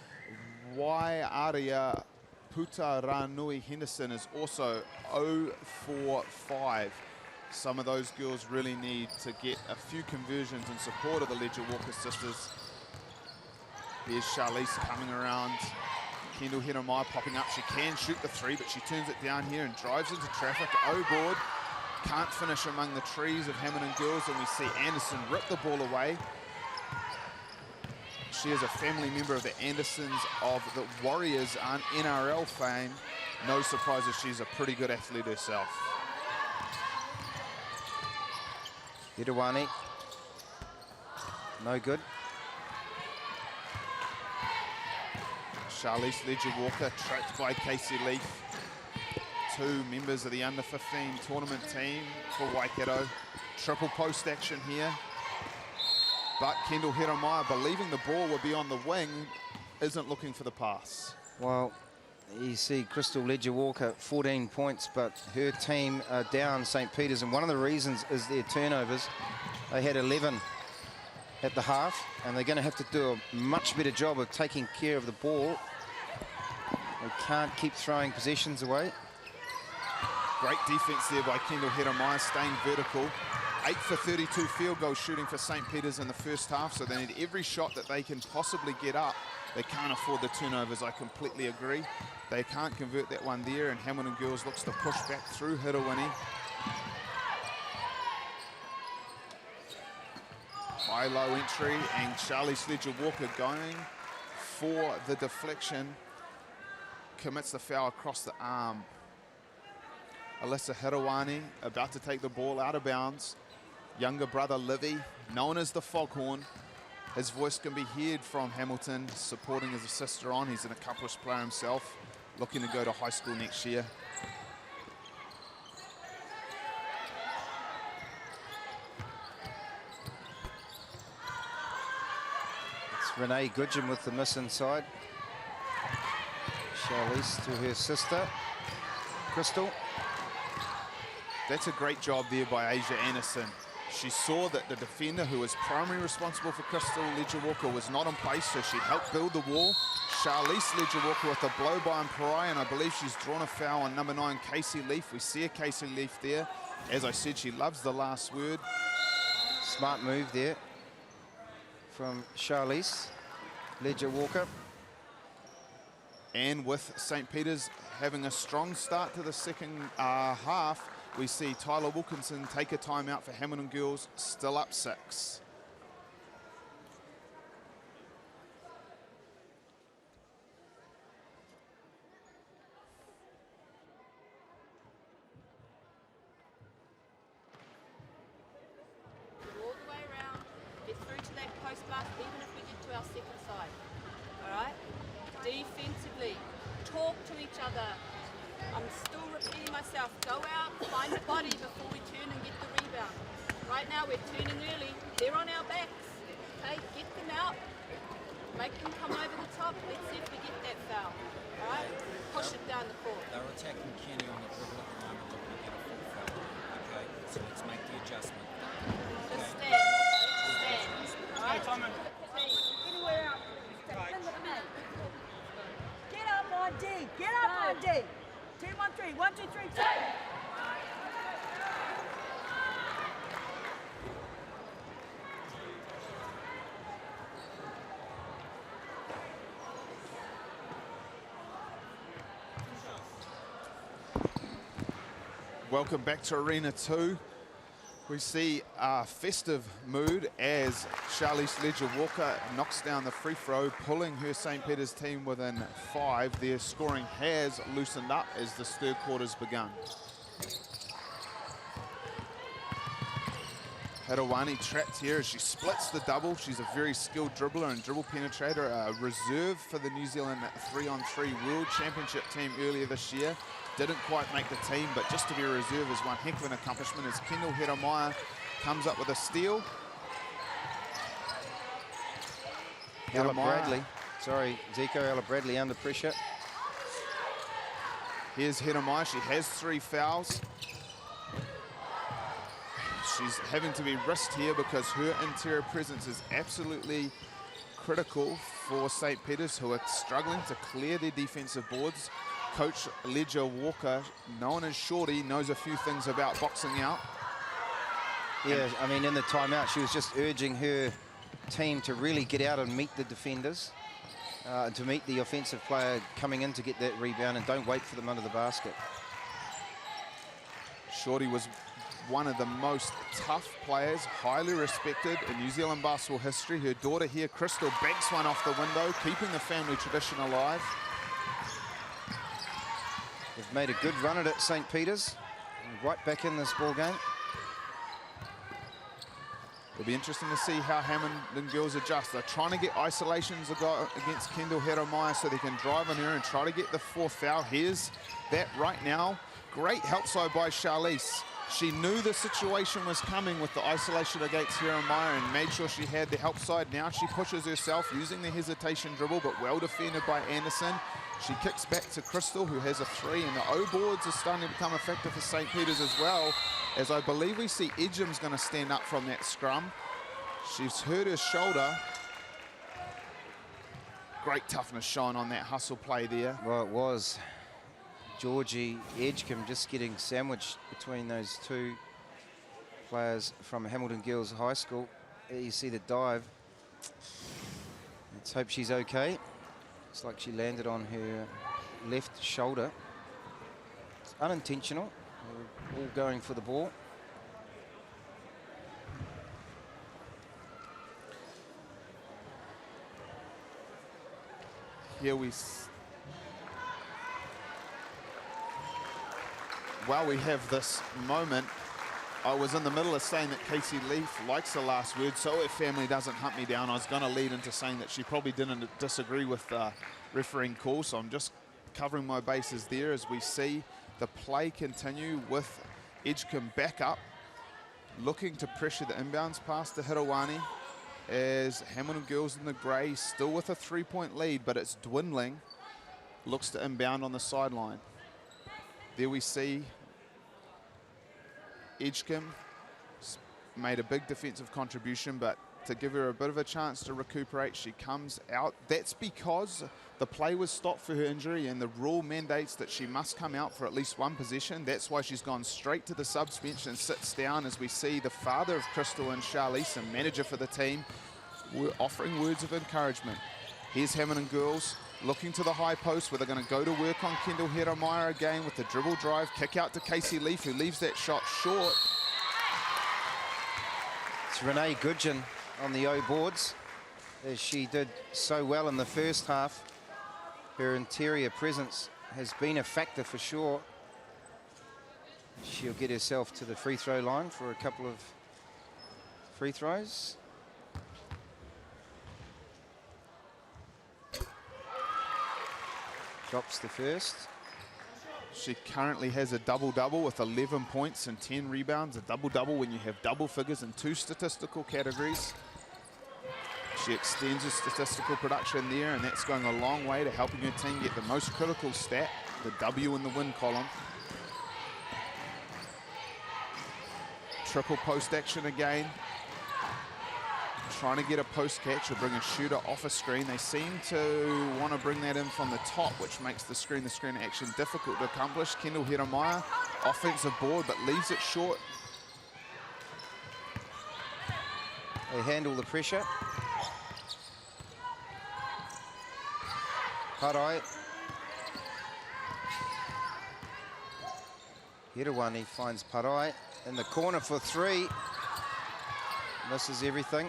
Waiaria Putaranui Henderson is also 0 for 5. Some of those girls really need to get a few conversions in support of the Ledger-Walker sisters. There's Charlize coming around. Kendall Heremaier popping up. She can shoot the three, but she turns it down here and drives into traffic. O-board. Can't finish among the trees of Hamilton girls, and we see Anderson rip the ball away. She is a family member of the Andersons of the Warriors on NRL fame. No surprises, she's a pretty good athlete herself. Hirawani. No good. Charlize Ledger-Walker trapped by Casey Leaf. 2 members of the under-15 tournament team for Waikato. Triple post action here. But Kendall Heremaier, believing the ball would be on the wing, isn't looking for the pass. Well, you see Crystal Ledger-Walker, 14 points, but her team are down, St. Peter's, and one of the reasons is their turnovers. They had 11 at the half, and they're going to have to do a much better job of taking care of the ball. They can't keep throwing possessions away. Great defense there by Kendall Heremaier, staying vertical. 8 for 32 field goal shooting for St. Peter's in the first half, so they need every shot that they can possibly get up. They can't afford the turnovers, I completely agree. They can't convert that one there, and Hamilton girls looks to push back through Hirawini. High-low entry, and Charlize Ledger-Walker going for the deflection. Commits the foul across the arm. Alyssa Hirawani about to take the ball out of bounds. Younger brother Livy, known as the Foghorn. His voice can be heard from Hamilton, supporting his sister on. He's an accomplished player himself, looking to go to high school next year. It's Renee Goodgem with the miss inside. Charlize to her sister, Crystal. That's a great job there by Asia Anderson. She saw that the defender who was primarily responsible for Crystal Ledger-Walker was not in place, so she helped build the wall. Charlize Ledger-Walker with a blow by Mparai, and I believe she's drawn a foul on number 9, Casey Leaf. We see a Casey Leaf there. As I said, she loves the last word. Smart move there from Charlize Ledger-Walker. And with St. Peter's having a strong start to the second half, we see Tyler Wilkinson take a timeout for Hamilton girls, still up 6. All the way around, get through to that post bus, even if we get to our second side. All right? Defensively, talk to each other. I'm still repeating myself. Go out, find the body before we turn and get the rebound. Right now we're turning early. They're on our backs. Okay, get them out. Make them come over the top. Let's see if we get that foul. All right? Push it down the court. They're attacking Kenny on the dribble at the moment, looking to get a full foul. Okay, so let's make the adjustment. Just stand. Stand. All right? Anywhere out. Stand with me. Get up on D. Get up on D. 2, 1, 3. 1, 2, 3, 2. Welcome back to Arena 2. We see a festive mood as Charlize Ledger-Walker knocks down the free throw, pulling her St. Peter's team within 5. Their scoring has loosened up as this third quarter's begun. Hirawani trapped here as she splits the double. She's a very skilled dribbler and dribble penetrator, a reserve for the New Zealand 3-on-3 World Championship team earlier this year. Didn't quite make the team, but just to be a reserve is one heck of an accomplishment as Kendall Hiramaya comes up with a steal. Ella Bradley, sorry, Zico, Ella Bradley under pressure. Here's Hiramaya, she has 3 fouls. She's having to be risked here because her interior presence is absolutely critical for St. Peter's, who are struggling to clear their defensive boards. Coach Ledger-Walker, known as Shorty, knows a few things about boxing out. Yeah, I mean, in the timeout, she was just urging her team to really get out and meet the defenders, to meet the offensive player coming in to get that rebound, and don't wait for them under the basket. Shorty was one of the most tough players, highly respected in New Zealand basketball history. Her daughter here, Crystal, banks one off the window, keeping the family tradition alive. They've made a good run at it, St. Peter's, and right back in this ball game. It'll be interesting to see how Hamilton girls adjust. They're trying to get isolations against Kendall Hiramaya so they can drive on her and try to get the 4th foul. Here's that right now. Great help side by Charlize. She knew the situation was coming with the isolation against Hiramaya and made sure she had the help side. Now she pushes herself using the hesitation dribble, but well defended by Anderson. She kicks back to Crystal, who has a 3, and the O boards are starting to become effective for St. Peter's as well, as I believe we see Edgem's going to stand up from that scrum. She's hurt her shoulder. Great toughness shown on that hustle play there. Well, it was. Georgie Edgecombe just getting sandwiched between those 2 players from Hamilton Girls High School. There you see the dive. Let's hope she's okay. Looks like she landed on her left shoulder. It's unintentional. We're all going for the ball. Here while we have this moment, I was in the middle of saying that Casey Leaf likes the last word, so her family doesn't hunt me down. I was going to lead into saying that she probably didn't disagree with the refereeing call, so I'm just covering my bases there as we see the play continue with Edgecombe back up, looking to pressure the inbounds pass to Hirawani, as Hamilton Girls in the grey, still with a 3-point lead, but it's dwindling, looks to inbound on the sideline. There we see Edgecombe made a big defensive contribution, but to give her a bit of a chance to recuperate, she comes out. That's because the play was stopped for her injury and the rule mandates that she must come out for at least 1 possession. That's why she's gone straight to the subs bench and sits down, as we see the father of Crystal and Charlize, and manager for the team, offering words of encouragement. Here's Hamilton Girls looking to the high post where they're going to go to work on Kendall Hiramaya again with the dribble drive, kick out to Casey Leaf, who leaves that shot short. It's Renee Goodgen on the O boards, as she did so well in the first half. Her interior presence has been a factor for sure. She'll get herself to the free throw line for a couple of free throws. Drops the first. She currently has a double-double with 11 points and 10 rebounds. A double-double when you have double figures in 2 statistical categories. She extends her statistical production there, and that's going a long way to helping her team get the most critical stat, the W in the win column. Triple post action again. Trying to get a post catch or bring a shooter off a screen. They seem to want to bring that in from the top, which makes the screen action difficult to accomplish. Kendall Hiramaya, offensive board, but leaves it short. They handle the pressure. Harai. Hirowani finds Parai in the corner for 3. Misses everything.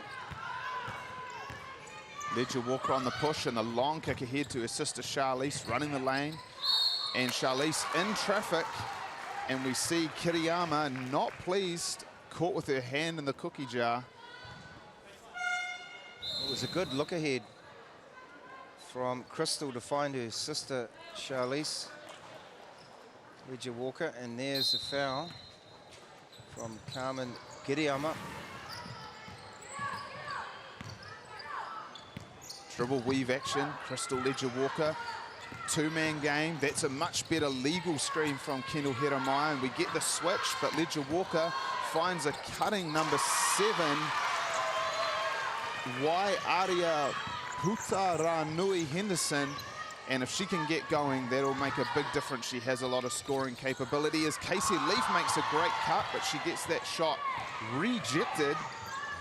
Ledger Walker on the push and the long kick ahead to her sister Charlize running the lane. And Charlize in traffic. And we see Kiriyama not pleased, caught with her hand in the cookie jar. It was a good look ahead from Crystal to find her sister Charlize. Ledger Walker, and there's the foul from Carmen Kiriyama. Dribble weave action, Crystal Ledger Walker. 2-man game. That's a much better legal screen from Kendall Hiromaya, and we get the switch, but Ledger Walker finds a cutting number 7. Waiaria Putaranui Henderson, and if she can get going, that'll make a big difference. She has a lot of scoring capability as Casey Leaf makes a great cut, but she gets that shot rejected.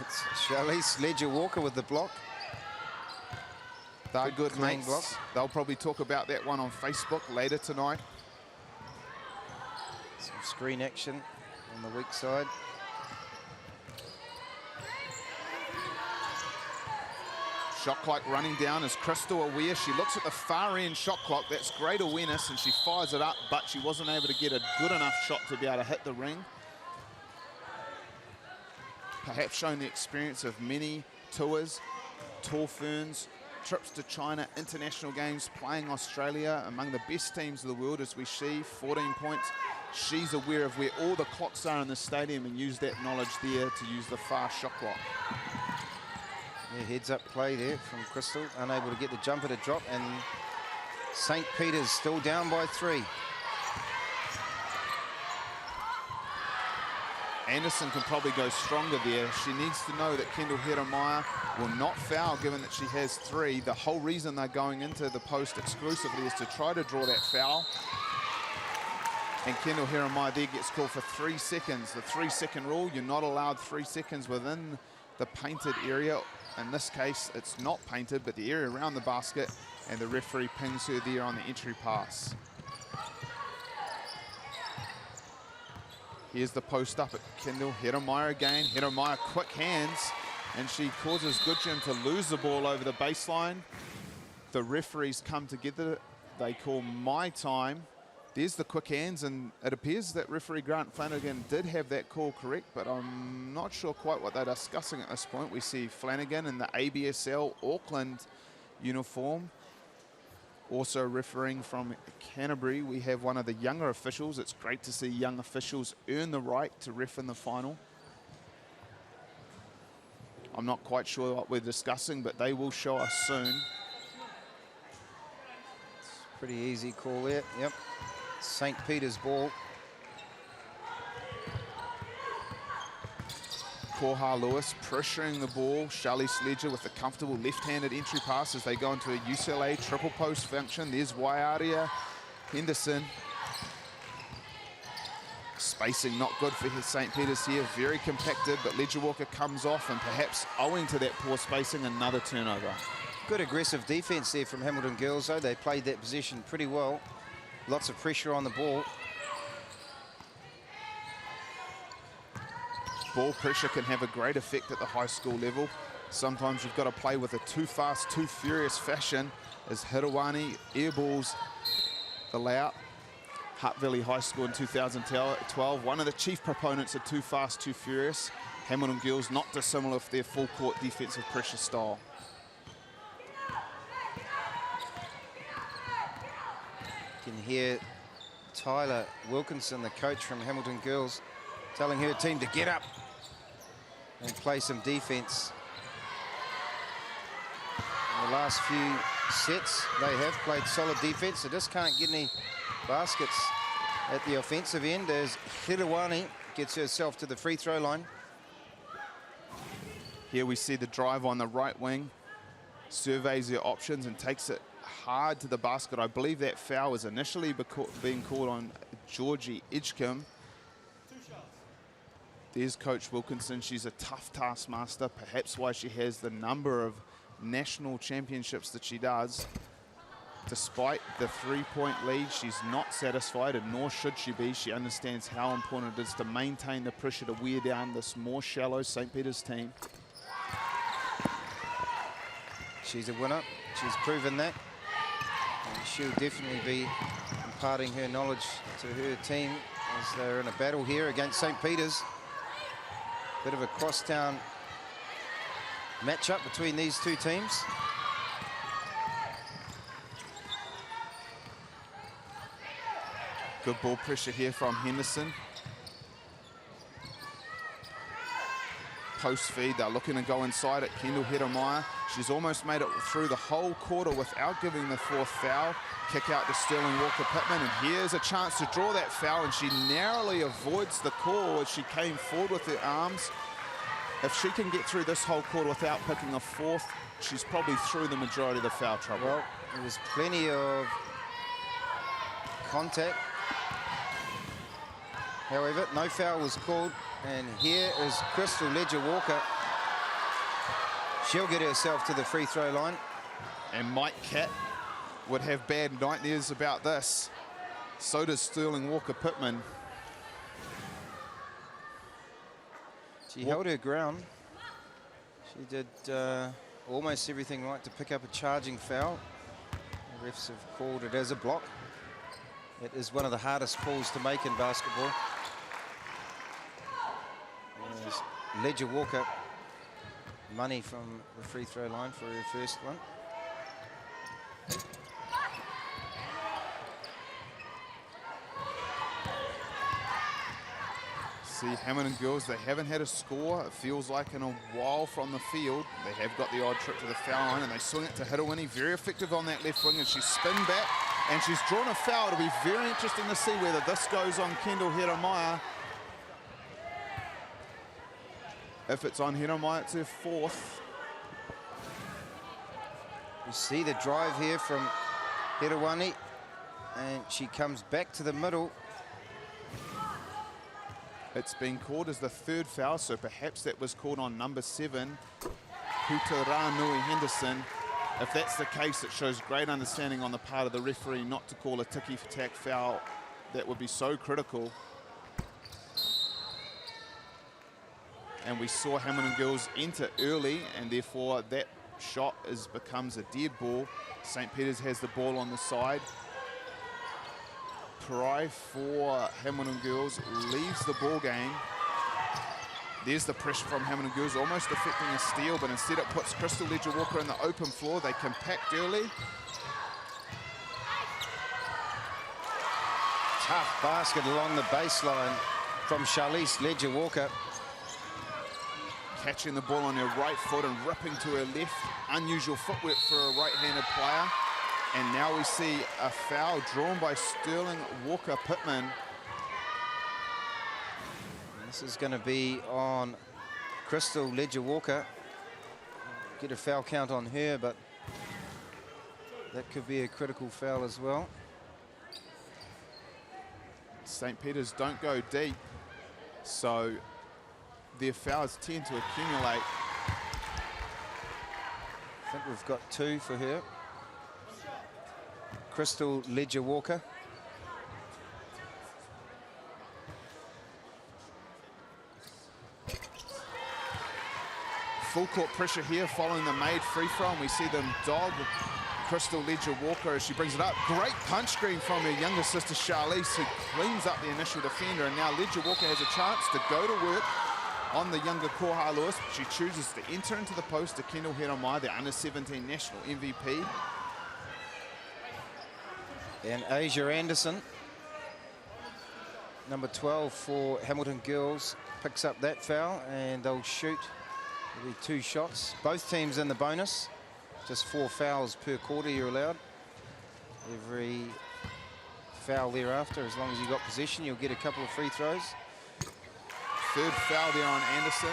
It's Charlize Ledger Walker with the block. They're good clean mates. block. They'll probably talk about that one on Facebook later tonight. Some screen action on the weak side. Shot clock running down. Is Crystal aware? She looks at the far end shot clock. That's great awareness, and she fires it up, but she wasn't able to get a good enough shot to be able to hit the ring. Perhaps showing the experience of many tours, Tall Ferns, trips to China, international games, playing Australia, among the best teams of the world as we see, 14 points. She's aware of where all the clocks are in the stadium and use that knowledge there to use the fast shot clock. Yeah, heads up play there from Crystal, unable to get the jumper to drop, and St. Peter's still down by 3. Anderson can probably go stronger there. She needs to know that Kendall Hiromaya will not foul given that she has 3. The whole reason they're going into the post exclusively is to try to draw that foul. And Kendall Hiromaya there gets called for 3 seconds. The 3-second rule, you're not allowed 3 seconds within the painted area. In this case, it's not painted, but the area around the basket, and the referee pings her there on the entry pass. Here's the post up at Kendall. Hiromaya again. Hiromaya quick hands, and she causes Gudgeon to lose the ball over the baseline. The referees come together. They call my time. There's the quick hands, and it appears that referee Grant Flanagan did have that call correct, but I'm not sure quite what they're discussing at this point. We see Flanagan in the ABSL Auckland uniform. Also refereeing from Canterbury, we have one of the younger officials. It's great to see young officials earn the right to ref in the final. I'm not quite sure what we're discussing, but they will show us soon. Pretty easy call there, yep. St. Peter's ball. Koha Lewis pressuring the ball. Charlize Ledger with the comfortable left-handed entry pass as they go into a UCLA triple post function. There's Waiaria Henderson. Spacing not good for St. Peter's here. Very compacted, but Ledger Walker comes off, and perhaps owing to that poor spacing, another turnover. Good aggressive defense there from Hamilton Girls, though. They played that position pretty well. Lots of pressure on the ball. Ball pressure can have a great effect at the high school level. Sometimes you've got to play with a too fast, too furious fashion as Hirowani airballs the layout. Hutt Valley High School in 2012, one of the chief proponents of too fast, too furious. Hamilton Girls not dissimilar with their full court defensive pressure style. You can hear Tyler Wilkinson, the coach from Hamilton Girls, telling her team to get up and play some defense. In the last few sets, they have played solid defense. They just can't get any baskets at the offensive end as Hirowani gets herself to the free throw line. Here we see the drive on the right wing, surveys her options and takes it hard to the basket. I believe that foul was initially being called on Georgie Edgecombe. There's Coach Wilkinson. She's a tough taskmaster, perhaps why she has the number of national championships that she does. Despite the 3-point lead, she's not satisfied, and nor should she be. She understands how important it is to maintain the pressure to wear down this more shallow St. Peter's team. She's a winner. She's proven that. And she'll definitely be imparting her knowledge to her team as they're in a battle here against St. Peter's. Bit of a crosstown matchup between these two teams. Good ball pressure here from Henderson. Post feed, they're looking to go inside it. Kendall Hedemeier, she's almost made it through the whole quarter without giving the 4th foul. Kick out to Sterling Walker-Pittman, and here's a chance to draw that foul, and she narrowly avoids the call as she came forward with her arms. If she can get through this whole quarter without picking a 4th, she's probably through the majority of the foul trouble. Well, there was plenty of contact. However, no foul was called. And here is Crystal Ledger-Walker. She'll get herself to the free throw line. And Mike Catt would have bad nightmares about this. So does Sterling Walker-Pittman. She held her ground. She did almost everything right to pick up a charging foul. The refs have called it as a block. It is one of the hardest calls to make in basketball. Ledger-Walker, money from the free throw line for her first one. See, Hamilton girls, they haven't had a score, it feels like, in a while from the field. They have got the odd trip to the foul line, and they swing it to Hidawini. Very effective on that left wing, and she spin back, and she's drawn a foul. It'll be very interesting to see whether this goes on Kendall Hedemeier. If it's on Hedemeier, it's her 4th. You see the drive here from Hidawini, and she comes back to the middle. It's been called as the 3rd foul, so perhaps that was called on number 7, Putaranui Henderson. If that's the case, it shows great understanding on the part of the referee not to call a ticky-tack foul. That would be so critical. And we saw Hamilton girls enter early, and therefore that shot becomes a dead ball. St. Peter's has the ball on the side. Pry for Hamilton girls leaves the ball game. There's the pressure from Hamilton girls, almost affecting a steal, but instead it puts Crystal Ledger-Walker in the open floor. They compact early. Tough basket along the baseline from Charlize Ledger-Walker. Catching the ball on her right foot and ripping to her left. Unusual footwork for a right-handed player. And now we see a foul drawn by Sterling Walker-Pittman. This is going to be on Crystal Ledger-Walker. Get a foul count on her, but that could be a critical foul as well. St. Peter's don't go deep, so their fouls tend to accumulate. I think we've got 2 for her. Crystal Ledger-Walker. Full court pressure here following the made free throw, and we see them dog Crystal Ledger-Walker as she brings it up. Great punch screen from her younger sister Charlize, who cleans up the initial defender, and now Ledger-Walker has a chance to go to work on the younger Koha Lewis. She chooses to enter into the post to Kendall Hedemeier, the under-17 national MVP. And Asia Anderson, number 12 for Hamilton girls, picks up that foul, and they'll shoot. There'll be 2 shots. Both teams in the bonus. Just 4 fouls per quarter you're allowed. Every foul thereafter, as long as you've got possession, you'll get a couple of free throws. 3rd foul there on Anderson.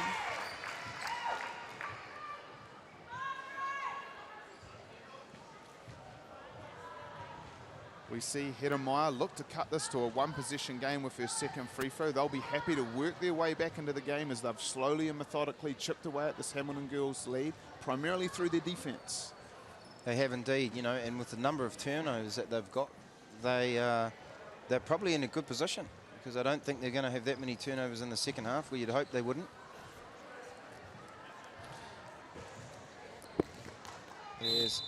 We see Hedemeier look to cut this to a 1-possession game with her 2nd free throw. They'll be happy to work their way back into the game as they've slowly and methodically chipped away at this Hamilton girls lead, primarily through their defense. They have indeed, you know, and with the number of turnovers that they've got, they're probably in a good position, because I don't think they're going to have that many turnovers in the second half, where you'd hope they wouldn't. There's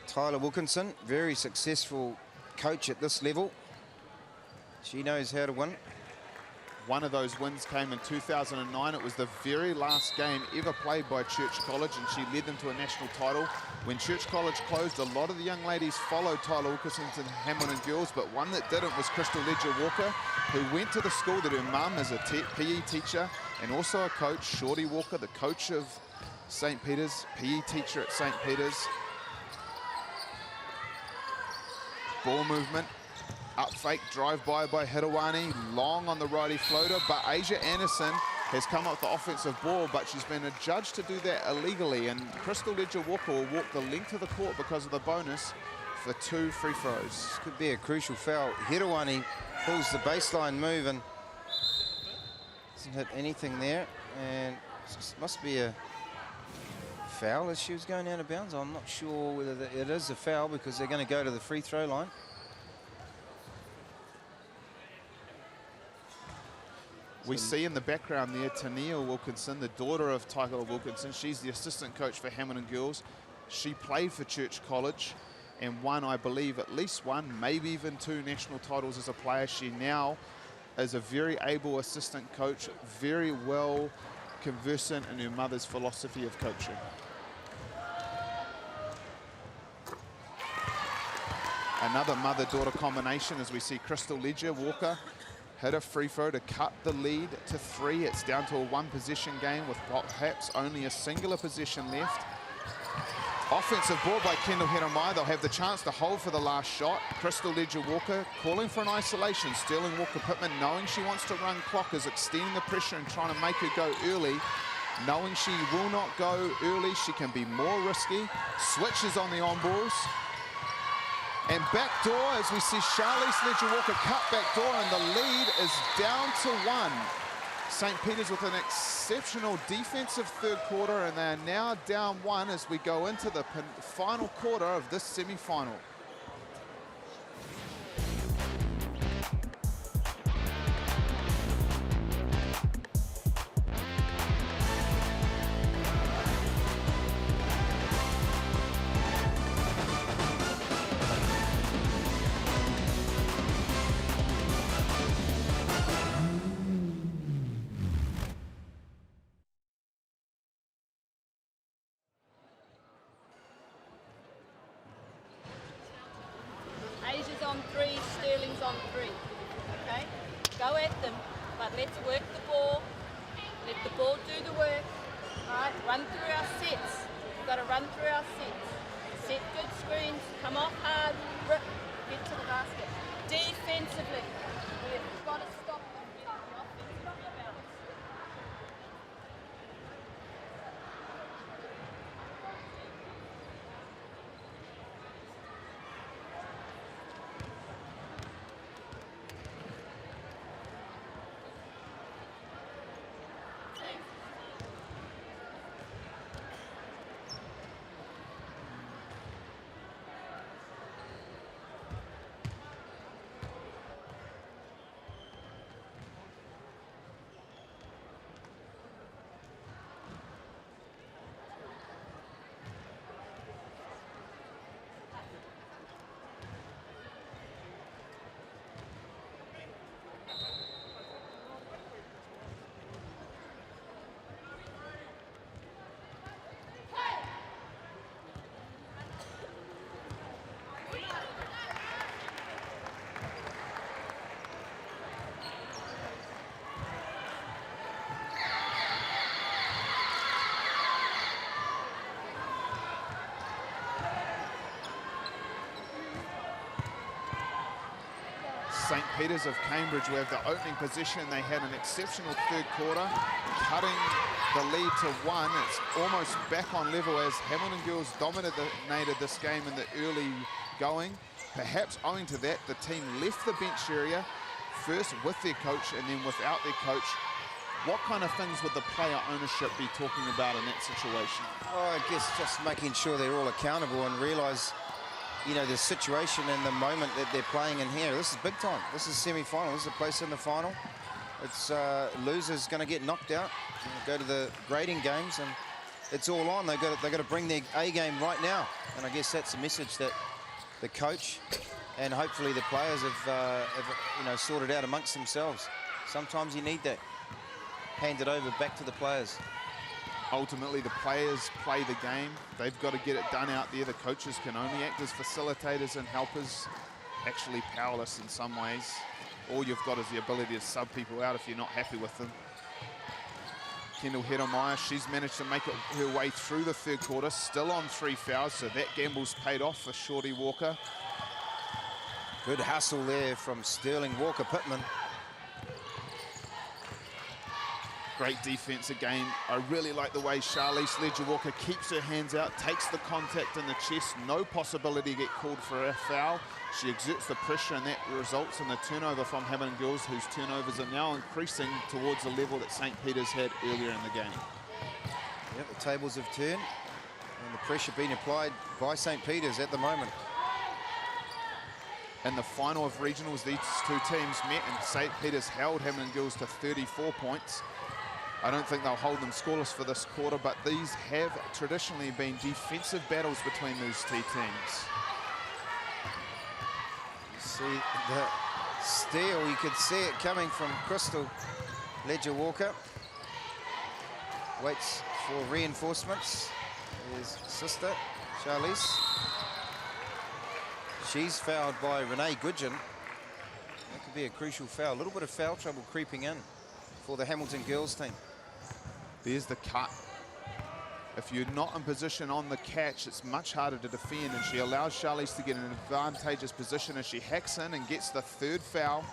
Tyler Wilkinson, very successful coach at this level. She knows how to win. One of those wins came in 2009. It was the very last game ever played by Church College, and she led them to a national title. When Church College closed, a lot of the young ladies followed Tyler Wilkinson to the Hamilton girls, but one that didn't was Crystal Ledger Walker, who went to the school that her mum is a PE teacher and also a coach. Shorty Walker, the coach of St. Peter's, PE teacher at St. Peter's. Ball movement. Up fake, drive by Hirawani, long on the righty floater, but Asia Anderson has come up with the offensive ball, but she's been adjudged to do that illegally, and Crystal Ledger Walker will walk the length of the court because of the bonus for 2 free throws. This could be a crucial foul. Hirawani pulls the baseline move and doesn't hit anything there, and it must be a foul as she was going out of bounds. I'm not sure whether it is a foul, because they're going to go to the free throw line. We see in the background there Tania Wilkinson, the daughter of Tyler Wilkinson. She's the assistant coach for Hamilton girls. She played for Church College and won, I believe, at least 1, maybe even 2 national titles as a player. She now is a very able assistant coach, very well conversant in her mother's philosophy of coaching. Another mother-daughter combination as we see Crystal Ledger Walker hit a free throw to cut the lead to 3. It's down to a 1-possession game with perhaps only a singular possession left. Offensive ball by Kendall Hiramai. They'll have the chance to hold for the last shot. Crystal Ledger Walker calling for an isolation. Sterling Walker-Pittman, knowing she wants to run clock, is extending the pressure and trying to make her go early. Knowing she will not go early, she can be more risky. Switches on the on-balls. And backdoor, as we see Charlize Ledger Walker cut backdoor, and the lead is down to 1. St. Peter's with an exceptional defensive third quarter, and they are now down 1 as we go into the final quarter of this semi-final. Asia's on 3, Sterling's on 3. Okay? Go at them, but let's work the ball. Let the ball do the work. Right? Run through our sets. We've got to run through our sets. Set good screens, come off hard, rip, get to the basket. Defensively, we've got to stop them getting the offensive rebounds. St. Peter's of Cambridge with the opening position. They had an exceptional third quarter, cutting the lead to 1. It's almost back on level as Hamilton girls dominated this game in the early going. Perhaps owing to that, the team left the bench area first with their coach and then without their coach What kind of things would the player ownership be talking about in that situation? Oh, I guess just making sure they're all accountable and realise, you know, the situation and the moment that they're playing in here. This is big time. This is semi-final. This is a place in the final. It's losers going to get knocked out, go to the grading games, and it's all on. They've got to bring their A game right now. And I guess that's a message that the coach and hopefully the players have you know, sorted out amongst themselves. Sometimes you need that. Hand it over back to the players. Ultimately, the players play the game. They've got to get it done out there. The coaches can only act as facilitators and helpers, actually powerless in some ways. All you've got is the ability to sub people out if you're not happy with them. Kendall Hedemeier, she's managed to make her way through the third quarter, still on 3 fouls, so that gamble's paid off for Shorty Walker. Good hustle there from Sterling Walker-Pittman. Great defense again. I really like the way Charlize Ledger-Walker keeps her hands out, takes the contact in the chest, no possibility to get called for a foul. She exerts the pressure, and that results in the turnover from Hamilton Girls, whose turnovers are now increasing towards the level that St. Peter's had earlier in the game. Yeah, the tables have turned, and the pressure being applied by St. Peter's at the moment. In the final of regionals, these two teams met, and St. Peter's held Hamilton Girls to 34 points. I don't think they'll hold them scoreless for this quarter, but these have traditionally been defensive battles between these two teams. You see the steal, you could see it coming from Crystal Ledger-Walker. Waits for reinforcements. His sister, Charlize. She's fouled by Renee Goodgen. That could be a crucial foul. A little bit of foul trouble creeping in for the Hamilton Girls team. There's the cut. If you're not in position on the catch, it's much harder to defend, and she allows Charlize to get an advantageous position as she hacks in and gets the third foul.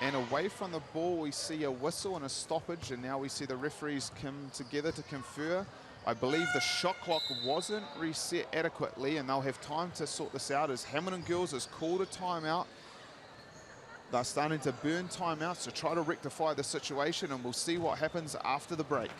And away from the ball, we see a whistle and a stoppage, and now we see the referees come together to confer. I believe the shot clock wasn't reset adequately, and they'll have time to sort this out as Hamilton Girls has called a timeout. They're starting to burn timeouts to try to rectify the situation, and we'll see what happens after the break.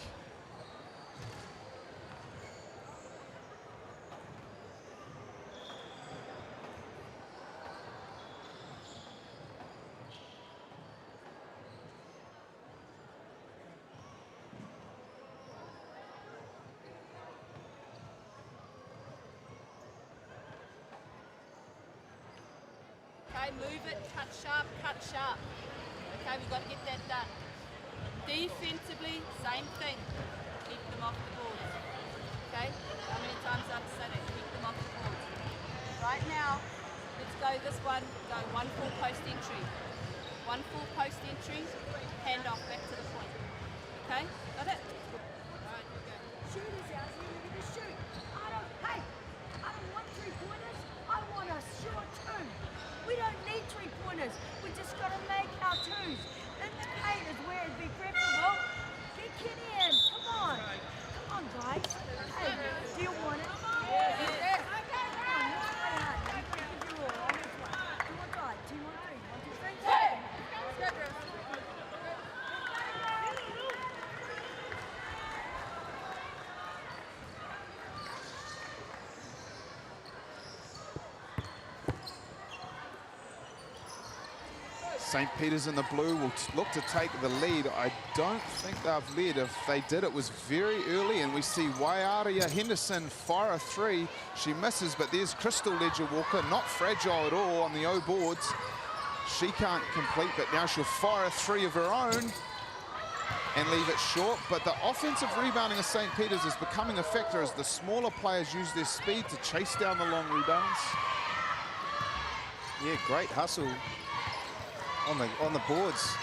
Okay, move it, cut sharp, cut sharp. Okay, we've got to get that done. Defensively, same thing. Keep them off the boards. Okay, how many times I've said it? Keep them off the boards. Right now, let's go this one, go 1 full post entry. 1 full post entry, hand off back to the point. Okay, got it? Alright, you go. Shooters out here, we're gonna shoot. Hey, I don't want 3-pointers. I want a short two. We don't need 3-pointers. We just got to make our twos. In the paint is where it'd be preferable. Get Kenny in. Come on. Come on, guys. Hey, do you want it? Yes. Come on, let's play hard. Let's give you all on this one. 2 on 5, 2 on 3, 1, 2, 3. Hey! Let's go, girls. St. Peter's in the blue will look to take the lead. I don't think they've led. If they did, it was very early, and we see Waiaria Henderson fire a 3. She misses, but there's Crystal Ledger-Walker, not fragile at all on the O boards. She can't complete, but now she'll fire a 3 of her own and leave it short. But the offensive rebounding of St. Peter's is becoming a factor as the smaller players use their speed to chase down the long rebounds. Yeah, great hustle on the boards.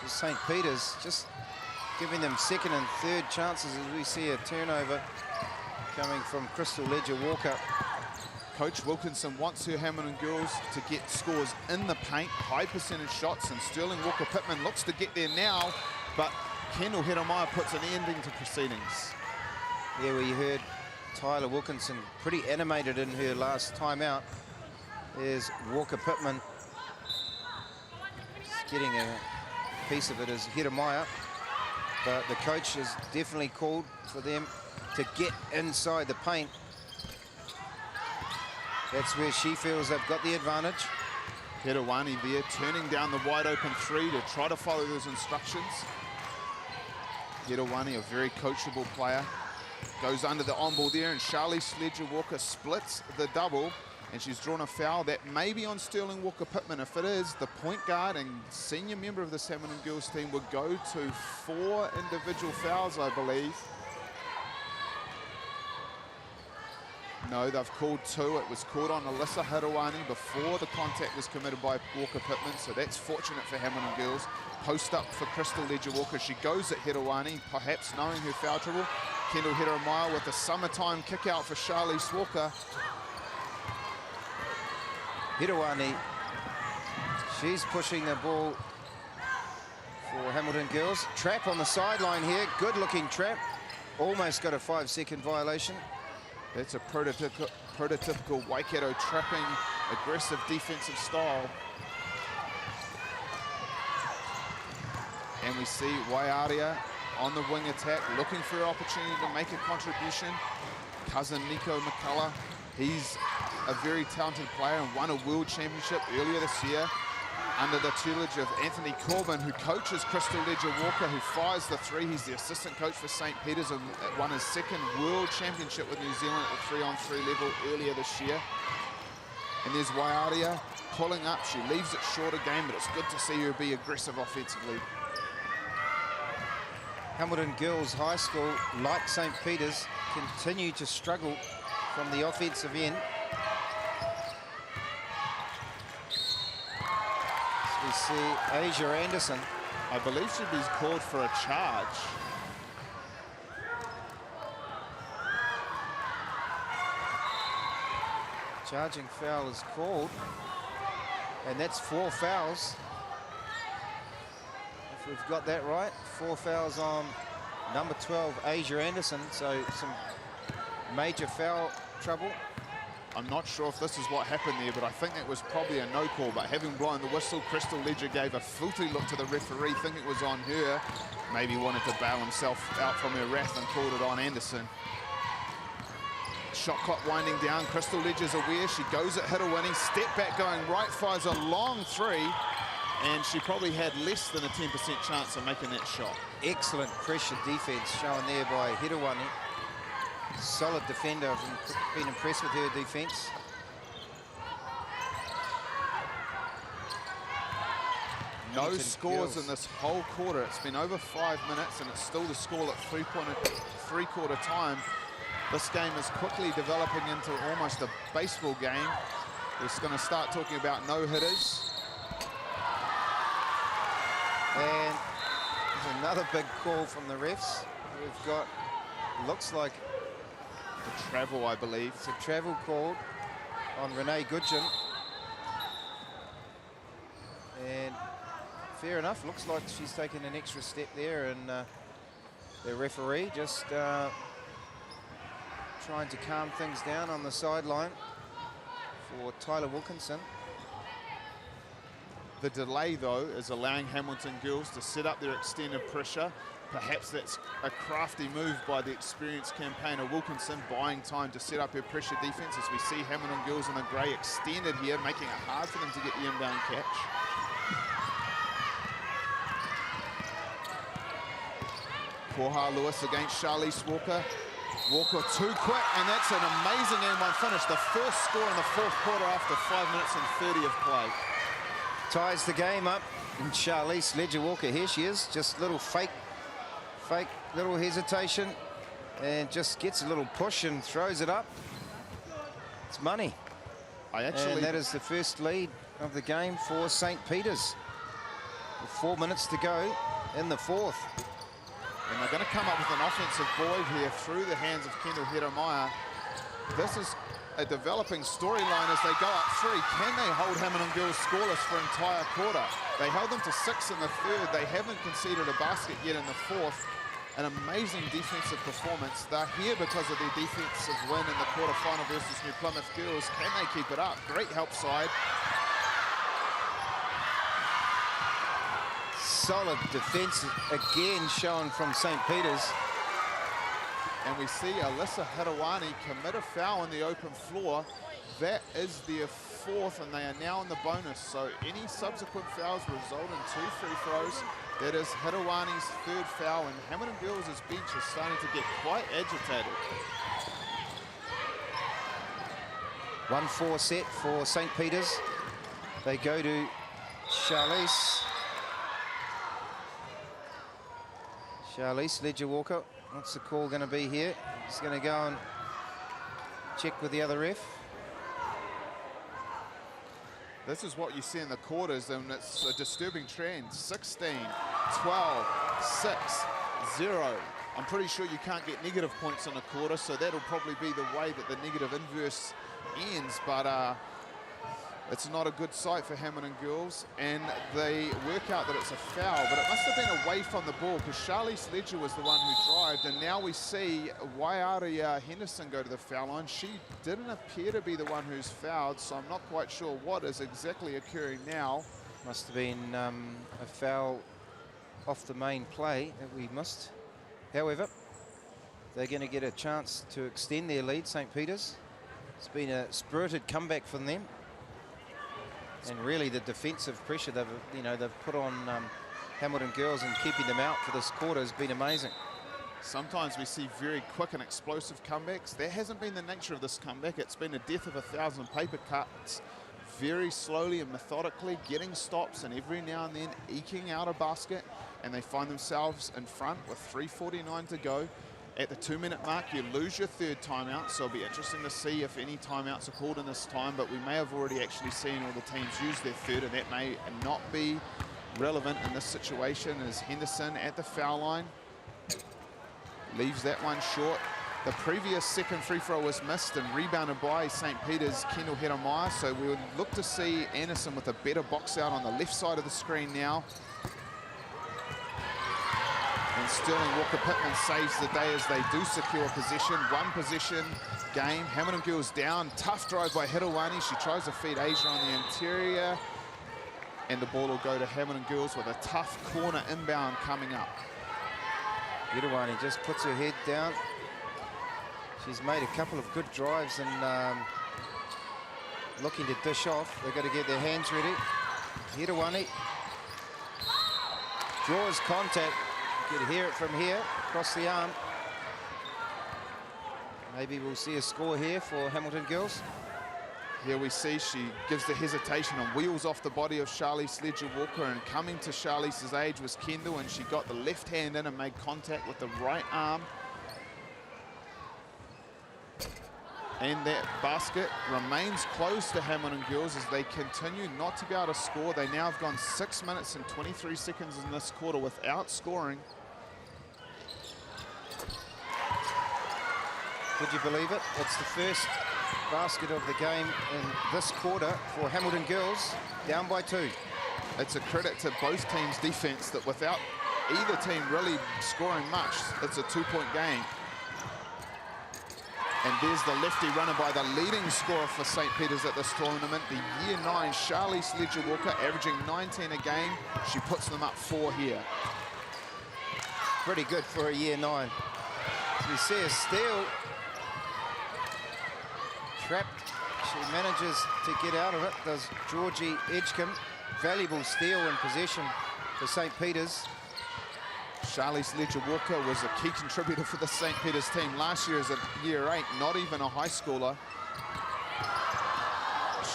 St. Peter's just giving them second and third chances as we see a turnover coming from Crystal Ledger-Walker. Coach Wilkinson wants her Hamilton Girls to get scores in the paint, high percentage shots, and Sterling Walker-Pittman looks to get there now, but Kendall Hedemeier puts an ending to proceedings. Yeah, we heard Tyler Wilkinson pretty animated in her last timeout. There's Walker-Pittman getting a piece of it is Hiramaya. But the coach has definitely called for them to get inside the paint. That's where she feels they've got the advantage. Hirawani there, turning down the wide open three to try to follow those instructions. Hirawani, a very coachable player, goes under the on ball there, and Charlize Sledger-Walker splits the double, and she's drawn a foul that may be on Sterling Walker-Pittman. If it is, the point guard and senior member of the Hamilton girls team would go to 4 individual fouls, I believe. No, they've called 2. It was called on Alyssa Hirawani before the contact was committed by Walker-Pittman, so that's fortunate for Hamilton girls. Post up for Crystal Ledger-Walker. She goes at Hirawani, perhaps knowing her foul trouble. Kendall Hiramaya with a summertime kick out for Charlize Walker. Hirawani, she's pushing the ball for Hamilton girls. Trap on the sideline here, good looking trap. Almost got a 5-second violation. That's a prototypical Waikato trapping, aggressive defensive style. And we see Waiaria on the wing attack, looking for an opportunity to make a contribution. Cousin Nico McCullough, he's a very talented player and won a world championship earlier this year under the tutelage of Anthony Corbin, who coaches Crystal Ledger-Walker, who fires the 3. He's the assistant coach for St. Peter's and won his 2nd world championship with New Zealand at the 3-on-3 level earlier this year. And there's Waiaria pulling up. She leaves it short again, but it's good to see her be aggressive offensively. Hamilton Girls High School, like St. Peter's, continue to struggle from the offensive end. So we see Asia Anderson. I believe she'd be called for a charge. Charging foul is called, and that's 4 fouls. If we've got that right, 4 fouls on number 12, Asia Anderson, so some major foul trouble. I'm not sure if this is what happened there, but I think it was probably a no call. But having blown the whistle, Crystal Ledger gave a filthy look to the referee, thinking it was on her. Maybe wanted to bail himself out from her wrath and called it on Anderson. Shot clock winding down. Crystal Ledger's aware. She goes at Hirawani. Step back going right, fires a long 3. And she probably had less than a 10% chance of making that shot. Excellent pressure defense shown there by Hirawani. Solid defender. I've been impressed with her defense. No scores in this whole quarter. It's been over 5 minutes and it's still the score at three-quarter time. This game is quickly developing into almost a baseball game. We're just going to start talking about no-hitters. And there's another big call from the refs. We've got, looks like The travel, I believe. it's a travel call on Renee Goodgen. And fair enough, looks like she's taken an extra step there, and the referee just trying to calm things down on the sideline for Tyler Wilkinson. The delay, though, is allowing Hamilton girls to set up their extended pressure. Perhaps that's a crafty move by the experienced campaigner Wilkinson, buying time to set up her pressure defense, as we see Hamilton girls in the grey extended here, making it hard for them to get the inbound catch. Koha Lewis against Charlize Walker. Walker too quick, and that's an amazing and-one finish. The first score in the 4th quarter after 5 minutes and 30 of play. Ties the game up, and Charlize Ledger-Walker, here she is, just little fake little hesitation, and just gets a little push and throws it up. It's money. And that is the first lead of the game for St. Peter's. With 4 minutes to go in the 4th. And they're going to come up with an offensive void here through the hands of Kendall Hiramaya. This is a developing storyline as they go up 3. Can they hold Hamilton girls scoreless for an entire quarter? They held them to 6 in the 3rd. They haven't conceded a basket yet in the 4th. An amazing defensive performance. They're here because of their defensive win in the quarterfinal versus New Plymouth girls. Can they keep it up? Great help side. solid defence again shown from St. Peter's. And we see Alyssa Hirawani commit a foul on the open floor. That is their fourth, and they are now in the bonus. So any subsequent fouls result in 2 free throws. That is Hirawani's third foul, and Hamilton Girls' bench is starting to get quite agitated. 1-4 set for St. Peter's. They go to Charlize. Charlize Ledger-Walker. What's the call going to be here? He's going to go and check with the other ref. This is what you see in the quarters, and it's a disturbing trend. 16, 12, 6, 0. I'm pretty sure you can't get negative points in a quarter, so that'll probably be the way that the negative inverse ends, but it's not a good sight for Hamilton Girls, and they work out that it's a foul, but it must have been away from the ball because Charlize Ledger was the one who drived, and now we see Waiaria Henderson go to the foul line. She didn't appear to be the one who's fouled, so I'm not quite sure what is exactly occurring now. Must have been a foul off the main play that we missed. However, they're going to get a chance to extend their lead, St. Peter's. It's been a spirited comeback from them. And really the defensive pressure they've put on Hamilton Girls and keeping them out for this quarter has been amazing. Sometimes we see very quick and explosive comebacks. That hasn't been the nature of this comeback. It's been a death of 1,000 paper cuts, very slowly and methodically getting stops, and every now and then eking out a basket, and they find themselves in front with 3:49 to go. At the 2-minute mark, you lose your third timeout, so it'll be interesting to see if any timeouts are called in this time, but we may have already actually seen all the teams use their third, and that may not be relevant in this situation. As Henderson at the foul line leaves that one short. The previous second free throw was missed and rebounded by St. Peter's Kendall Hedemeier, so we would look to see Anderson with a better box out on the left side of the screen now. And Sterling Walker-Pittman saves the day as they do secure possession. One possession game. Hamilton Girls down. Tough drive by Hirawani. She tries to feed Asia on the interior. And the ball will go to Hamilton Girls with a tough corner inbound coming up. Hirawani just puts her head down. She's made a couple of good drives and looking to dish off. They've got to get their hands ready. Hirawani draws contact. You can hear it from here, across the arm. Maybe we'll see a score here for Hamilton Girls. Here we see she gives the hesitation and wheels off the body of Charlize Ledger-Walker, and coming to Charlize's age was Kendall, and she got the left hand in and made contact with the right arm. And that basket remains close to Hamilton Girls as they continue not to be able to score. They now have gone 6 minutes and 23 seconds in this quarter without scoring. Would you believe it? It's the first basket of the game in this quarter for Hamilton Girls, down by 2. It's a credit to both teams' defense that without either team really scoring much, it's a 2-point game. And there's the lefty runner by the leading scorer for St. Peter's at this tournament, the year 9, Charlize Ledger-Walker, averaging 19 a game. She puts them up 4 here. Pretty good for a year 9. As we see a steal. Trapped. She manages to get out of it, does Georgie Edgecombe. Valuable steal in possession for St. Peter's. Charlize Ledger-Walker was a key contributor for the St. Peter's team last year as a year 8, not even a high schooler.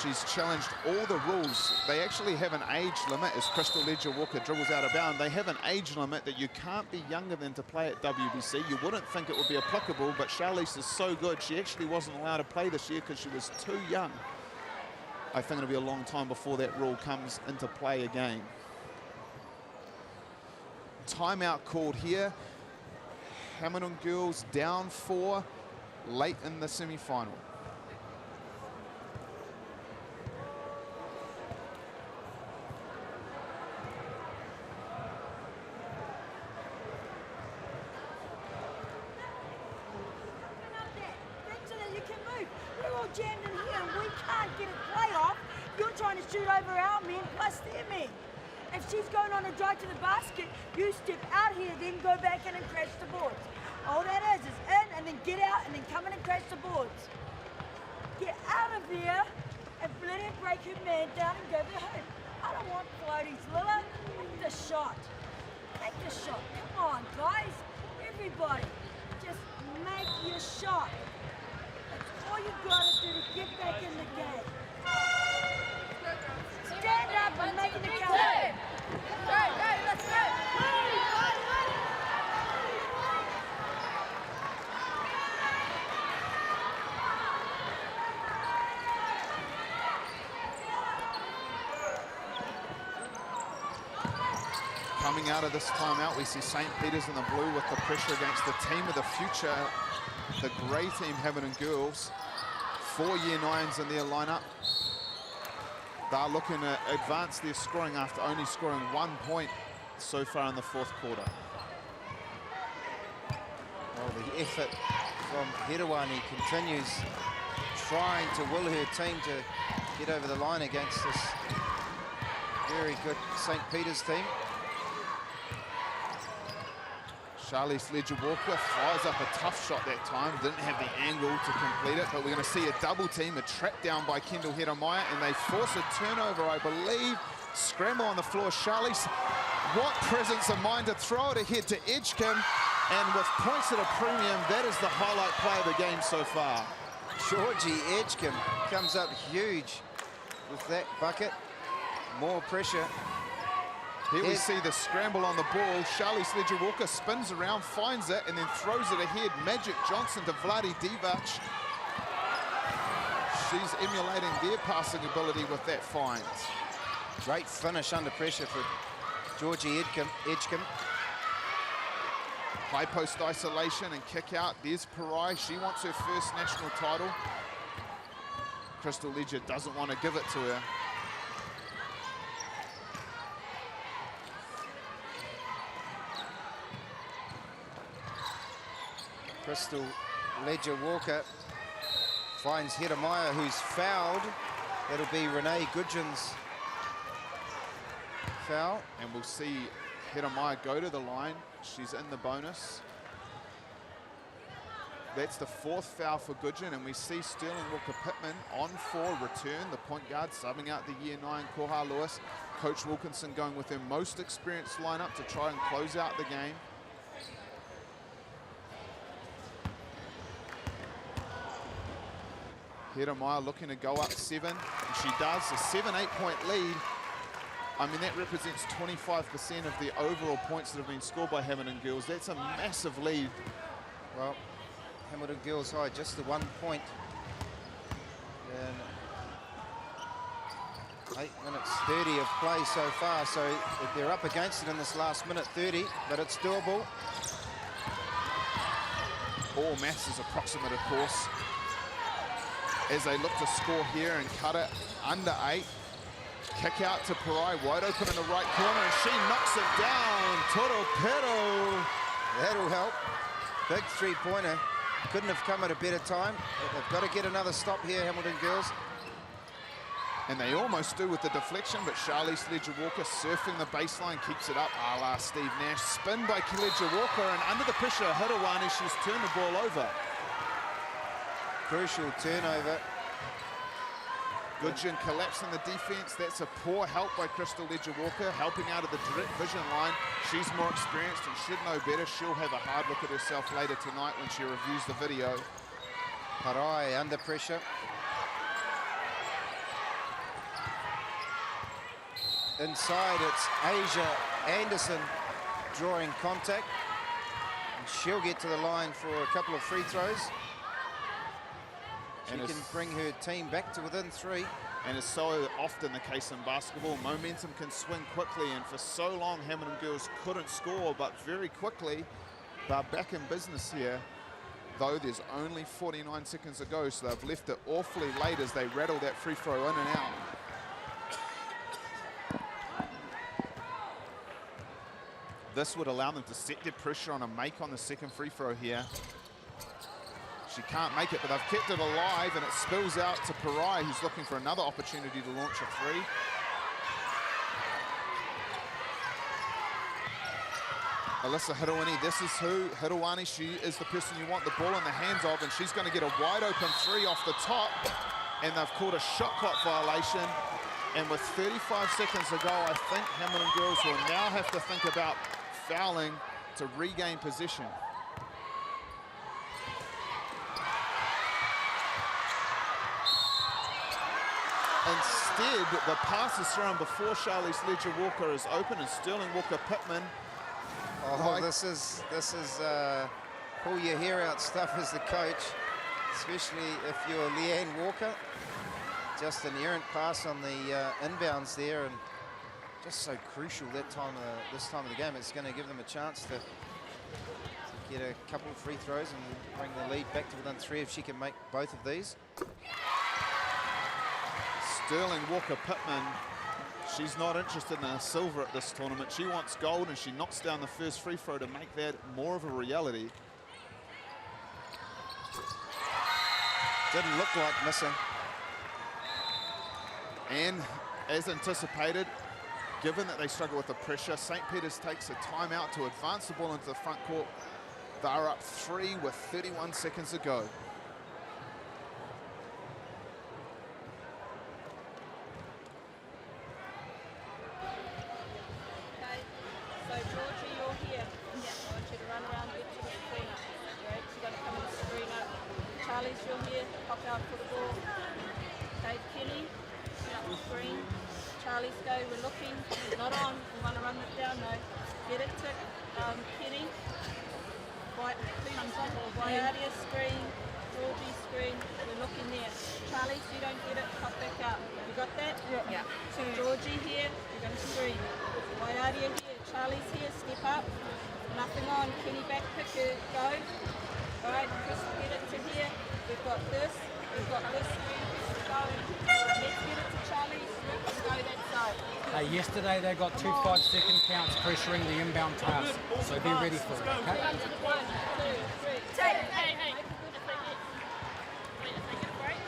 She's challenged all the rules. They actually have an age limit as Crystal Ledger-Walker dribbles out of bounds. They have an age limit that you can't be younger than to play at WBC. You wouldn't think it would be applicable, but Charlize is so good. She actually wasn't allowed to play this year because she was too young. I think it'll be a long time before that rule comes into play again. Timeout called here. Hamilton Girls down 4 late in the semi-final. Jammed in here and we can't get a play off. You're trying to shoot over our men plus their men. if she's going on a drive to the basket, you step out here, then go back in and crash the boards. All that is in and then get out and then come in and crash the boards. Get out of there and let her break her man down and go to home. I don't want floaties, Lilla. Make the shot. Make the shot. Come on, guys. Everybody. Just make your shot. That's all you gotta do to get back in the game. Stand up and make the count. Go, let's go. Coming out of this timeout, we see St. Peter's in the blue with the pressure against the team of the future, the grey team, Hamilton Girls. 4 Year 9s in their lineup. They're looking to advance their scoring after only scoring 1 point so far in the fourth quarter. Well, the effort from Hirawani continues, trying to will her team to get over the line against this very good St. Peter's team. Charlize Ledger-Walker fires up a tough shot that time. Didn't have the angle to complete it, but we're going to see a double team, a trap down by Kendall Hiramaya, and they force a turnover, I believe. Scramble on the floor. Charlize, what presence of mind to throw it ahead to Edgecombe, and with points at a premium, that is the highlight play of the game so far. Georgie Edgecombe comes up huge with that bucket. More pressure. Here we see the scramble on the ball. Charlize Ledger-Walker spins around, finds it, and then throws it ahead. Magic Johnson to Vladi Divac. She's emulating their passing ability with that find. Great finish under pressure for Georgie Edgecombe. High post isolation and kick out. There's Parai. She wants her first national title. Crystal Ledger doesn't want to give it to her. Crystal Ledger-Walker finds Hiramaya, who's fouled. That'll be Renee Gudgeon's foul. And we'll see Hiramaya go to the line. She's in the bonus. That's the fourth foul for Gudgeon, and we see Sterling Walker-Pittman on for return, the point guard, subbing out the Year 9, Koha Lewis. Coach Wilkinson going with their most experienced lineup to try and close out the game. Hiramaya looking to go up 7, and she does. A 7-8 point lead. I mean, that represents 25% of the overall points that have been scored by Hamilton Girls. That's a massive lead. Well, Hamilton Girls High, just the 1 point. And 8 minutes 30 of play so far, so they're up against it in this last minute 30, but it's doable. All maths is approximate, of course, as they look to score here and cut it under 8. Kick out to Parai, wide open in the right corner, and she knocks it down. Toropero. That'll help. Big three-pointer. Couldn't have come at a better time. They've got to get another stop here, Hamilton Girls. And they almost do with the deflection, but Charlize Ledger-Walker surfing the baseline, keeps it up, a la Steve Nash. Spin by Ledger-Walker, and under the pressure of Hirawani, she's turned the ball over. Crucial turnover. Gudgeon collapsing the defense. That's a poor help by Crystal Ledger-Walker, helping out of the direct vision line. She's more experienced and should know better. She'll have a hard look at herself later tonight when she reviews the video. Parai under pressure. Inside, it's Asia Anderson drawing contact. And she'll get to the line for a couple of free throws. She can bring her team back to within 3. And it's so often the case in basketball, momentum can swing quickly, and for so long Hamilton Girls couldn't score, but very quickly they're back in business here, though there's only 49 seconds to go, so they've left it awfully late as they rattle that free throw in and out. This would allow them to set their pressure on a make on the second free throw here. She can't make it, but they've kept it alive, and it spills out to Parai, who's looking for another opportunity to launch a 3. Alyssa Hiruani, this is who, Hiruani, she is the person you want the ball in the hands of, and she's going to get a wide open 3 off the top, and they've called a shot clock violation. And with 35 seconds to go, I think Hamilton girls will now have to think about fouling to regain position. Instead, the pass is thrown before Charlize Ledger-Walker is open, and Sterling Walker-Pittman. Oh, this is pull your hair out stuff as the coach, especially if you're Leanne Walker. Just an errant pass on the inbounds there, and just so crucial this time of the game. It's going to give them a chance to get a couple of free throws and bring the lead back to within 3 if she can make both of these. Sterling Walker-Pittman, she's not interested in a silver at this tournament. She wants gold, and she knocks down the first free throw to make that more of a reality. Didn't look like missing. And as anticipated, given that they struggle with the pressure, St. Peter's takes a timeout to advance the ball into the front court. They're up 3 with 31 seconds to go. Okay, so Georgie, you're here. Yeah. I want you to run around, get to the screener. Great, she's going to come in the screener. Charlie's, you're here, pop out for the ball. Okay, Kenny, screen. Charlie's go, we're looking, not on. We want to run it down, no. Get it to Kenny. Waiadia screen, Georgie screen, we're looking there. Charlie, so you don't get it, pop back out. You got that? Yeah. So Georgie here, you're going to screen. Waiadia here, Charlie's here, step up. Nothing on, Kenny back, pick her, go. Alright, Chris, get it to here. We've got this screen, Chris, go. Let's get it to Charlie, let's go that side. Yesterday they got 2 5-second counts pressuring the inbound pass, so be ready for it, okay? 1, 2, 3. Hey, hey. If they get a break,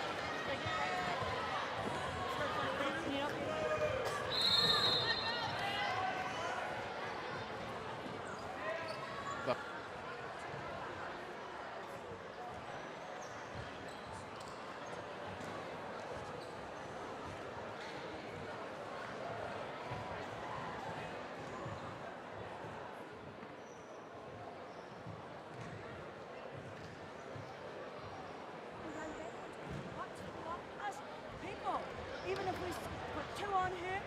People, even if we put 2 on her,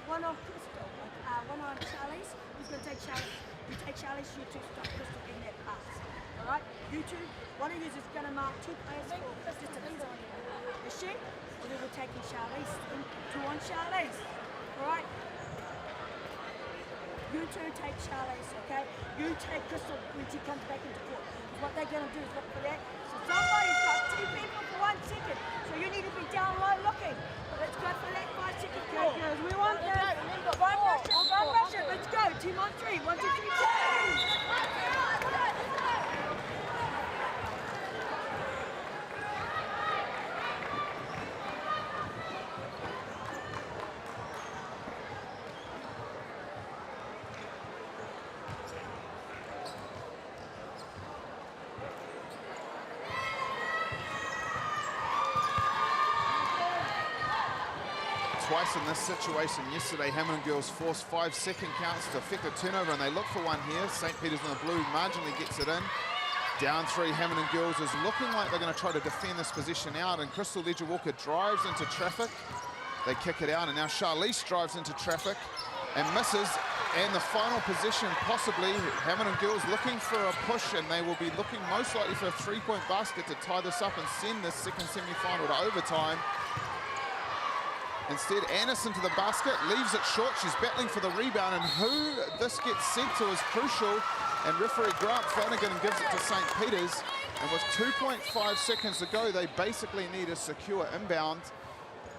1 on Crystal, 1 on Charlie's, who's going to take Charlie's? You take Charlie's, you 2 stop Crystal in that pass. All right? You 2, one of you is going to mark 2 players for Crystal to be on. Is she? Or we will take Charlie's, 2 on Charlie's. All right? You 2 take Charlie's, okay? You take Crystal when she comes back into court. What they're going to do is look for that. So somebody's got 2 people for 1 second. So you need to be down low looking. Let's go for that 5-second count, girls. We want that. One rush it. Let's go. Team on 3. 1, 2, 3, 2. Twice in this situation yesterday, Hamilton girls forced 5-second counts to affect a turnover, and they look for one here. St. Peter's in the blue marginally gets it in. Down 3, Hamilton girls is looking like they're going to try to defend this position out, and Crystal Ledger-Walker drives into traffic. They kick it out, and now Charlize drives into traffic and misses. And the final position, possibly, Hamilton girls looking for a push, and they will be looking most likely for a 3-point basket to tie this up and send this second semi-final to overtime. Instead, Anderson to the basket, leaves it short. She's battling for the rebound, and who this gets sent to is crucial. And referee Grant Flanagan gives it to St. Peter's. And with 2.5 seconds to go, they basically need a secure inbound.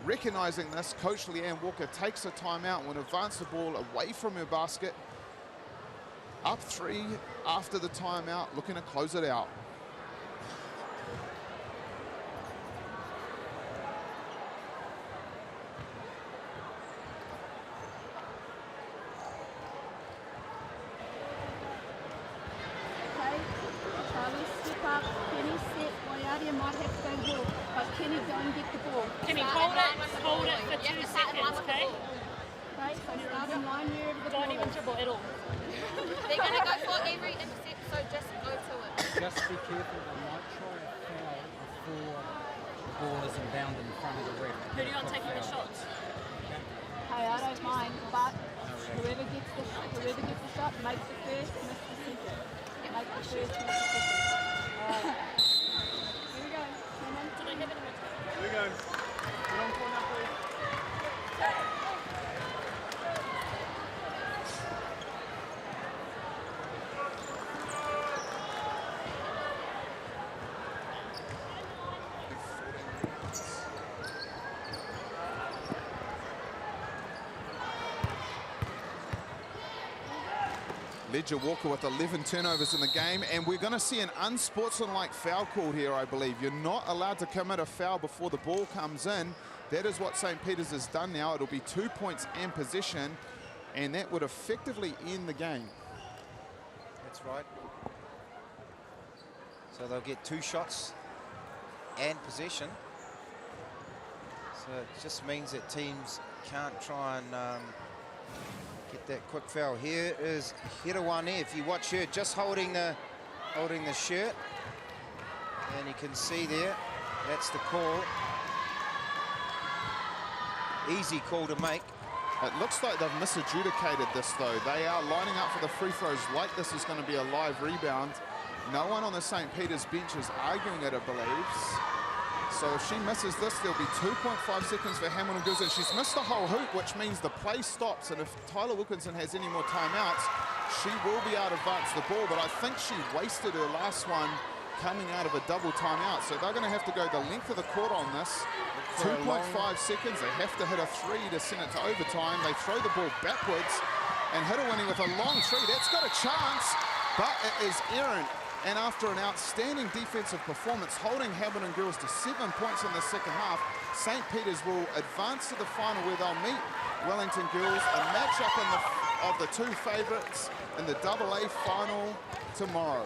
Recognizing this, Coach Leanne Walker takes a timeout and will advance the ball away from her basket. Up 3 after the timeout, looking to close it out. Kenny, go and get the ball. Can he hold it for 2 seconds, okay? Okay, so start in line wherever the Don't ball even is. dribble at all. They're going to go for every intercept, so just go to it. Just be careful, they might try a foul before the ball is inbound in front of the ref. Who do you want taking the shots? Hey, I don't mind, but whoever gets the shot makes the first, miss the second. Make the first, miss the second. Alright. Here we go. Come on. Did I have it in my Here we go. Get on for now, please. Ledger Walker with 11 turnovers in the game, and we're going to see an unsportsmanlike foul called here, I believe. You're not allowed to commit a foul before the ball comes in. That is what St. Peter's has done now. It'll be 2 points and possession, and that would effectively end the game. That's right. So they'll get 2 shots and possession. So it just means that teams can't try and get that quick foul. Here is Hirawane. If you watch her, just holding the shirt, and you can see there, that's the call. Easy call to make. It looks like they've misadjudicated this, though. They are lining up for the free throws like this is going to be a live rebound. No one on the St. Peter's bench is arguing it, I believe. So if she misses this, there'll be 2.5 seconds for Hamilton Girls, and she's missed the whole hoop, which means the play stops. And if Tyler Wilkinson has any more timeouts, she will be able to advance the ball. But I think she wasted her last one coming out of a double timeout. So they're going to have to go the length of the court on this. 2.5 seconds. They have to hit a 3 to send it to overtime. They throw the ball backwards, and Hidawini with a long 3. That's got a chance, but it is errant. And after an outstanding defensive performance, holding Hamilton Girls to 7 points in the second half, St. Peter's will advance to the final where they'll meet Wellington Girls, a matchup of the 2 favourites in the AA final tomorrow.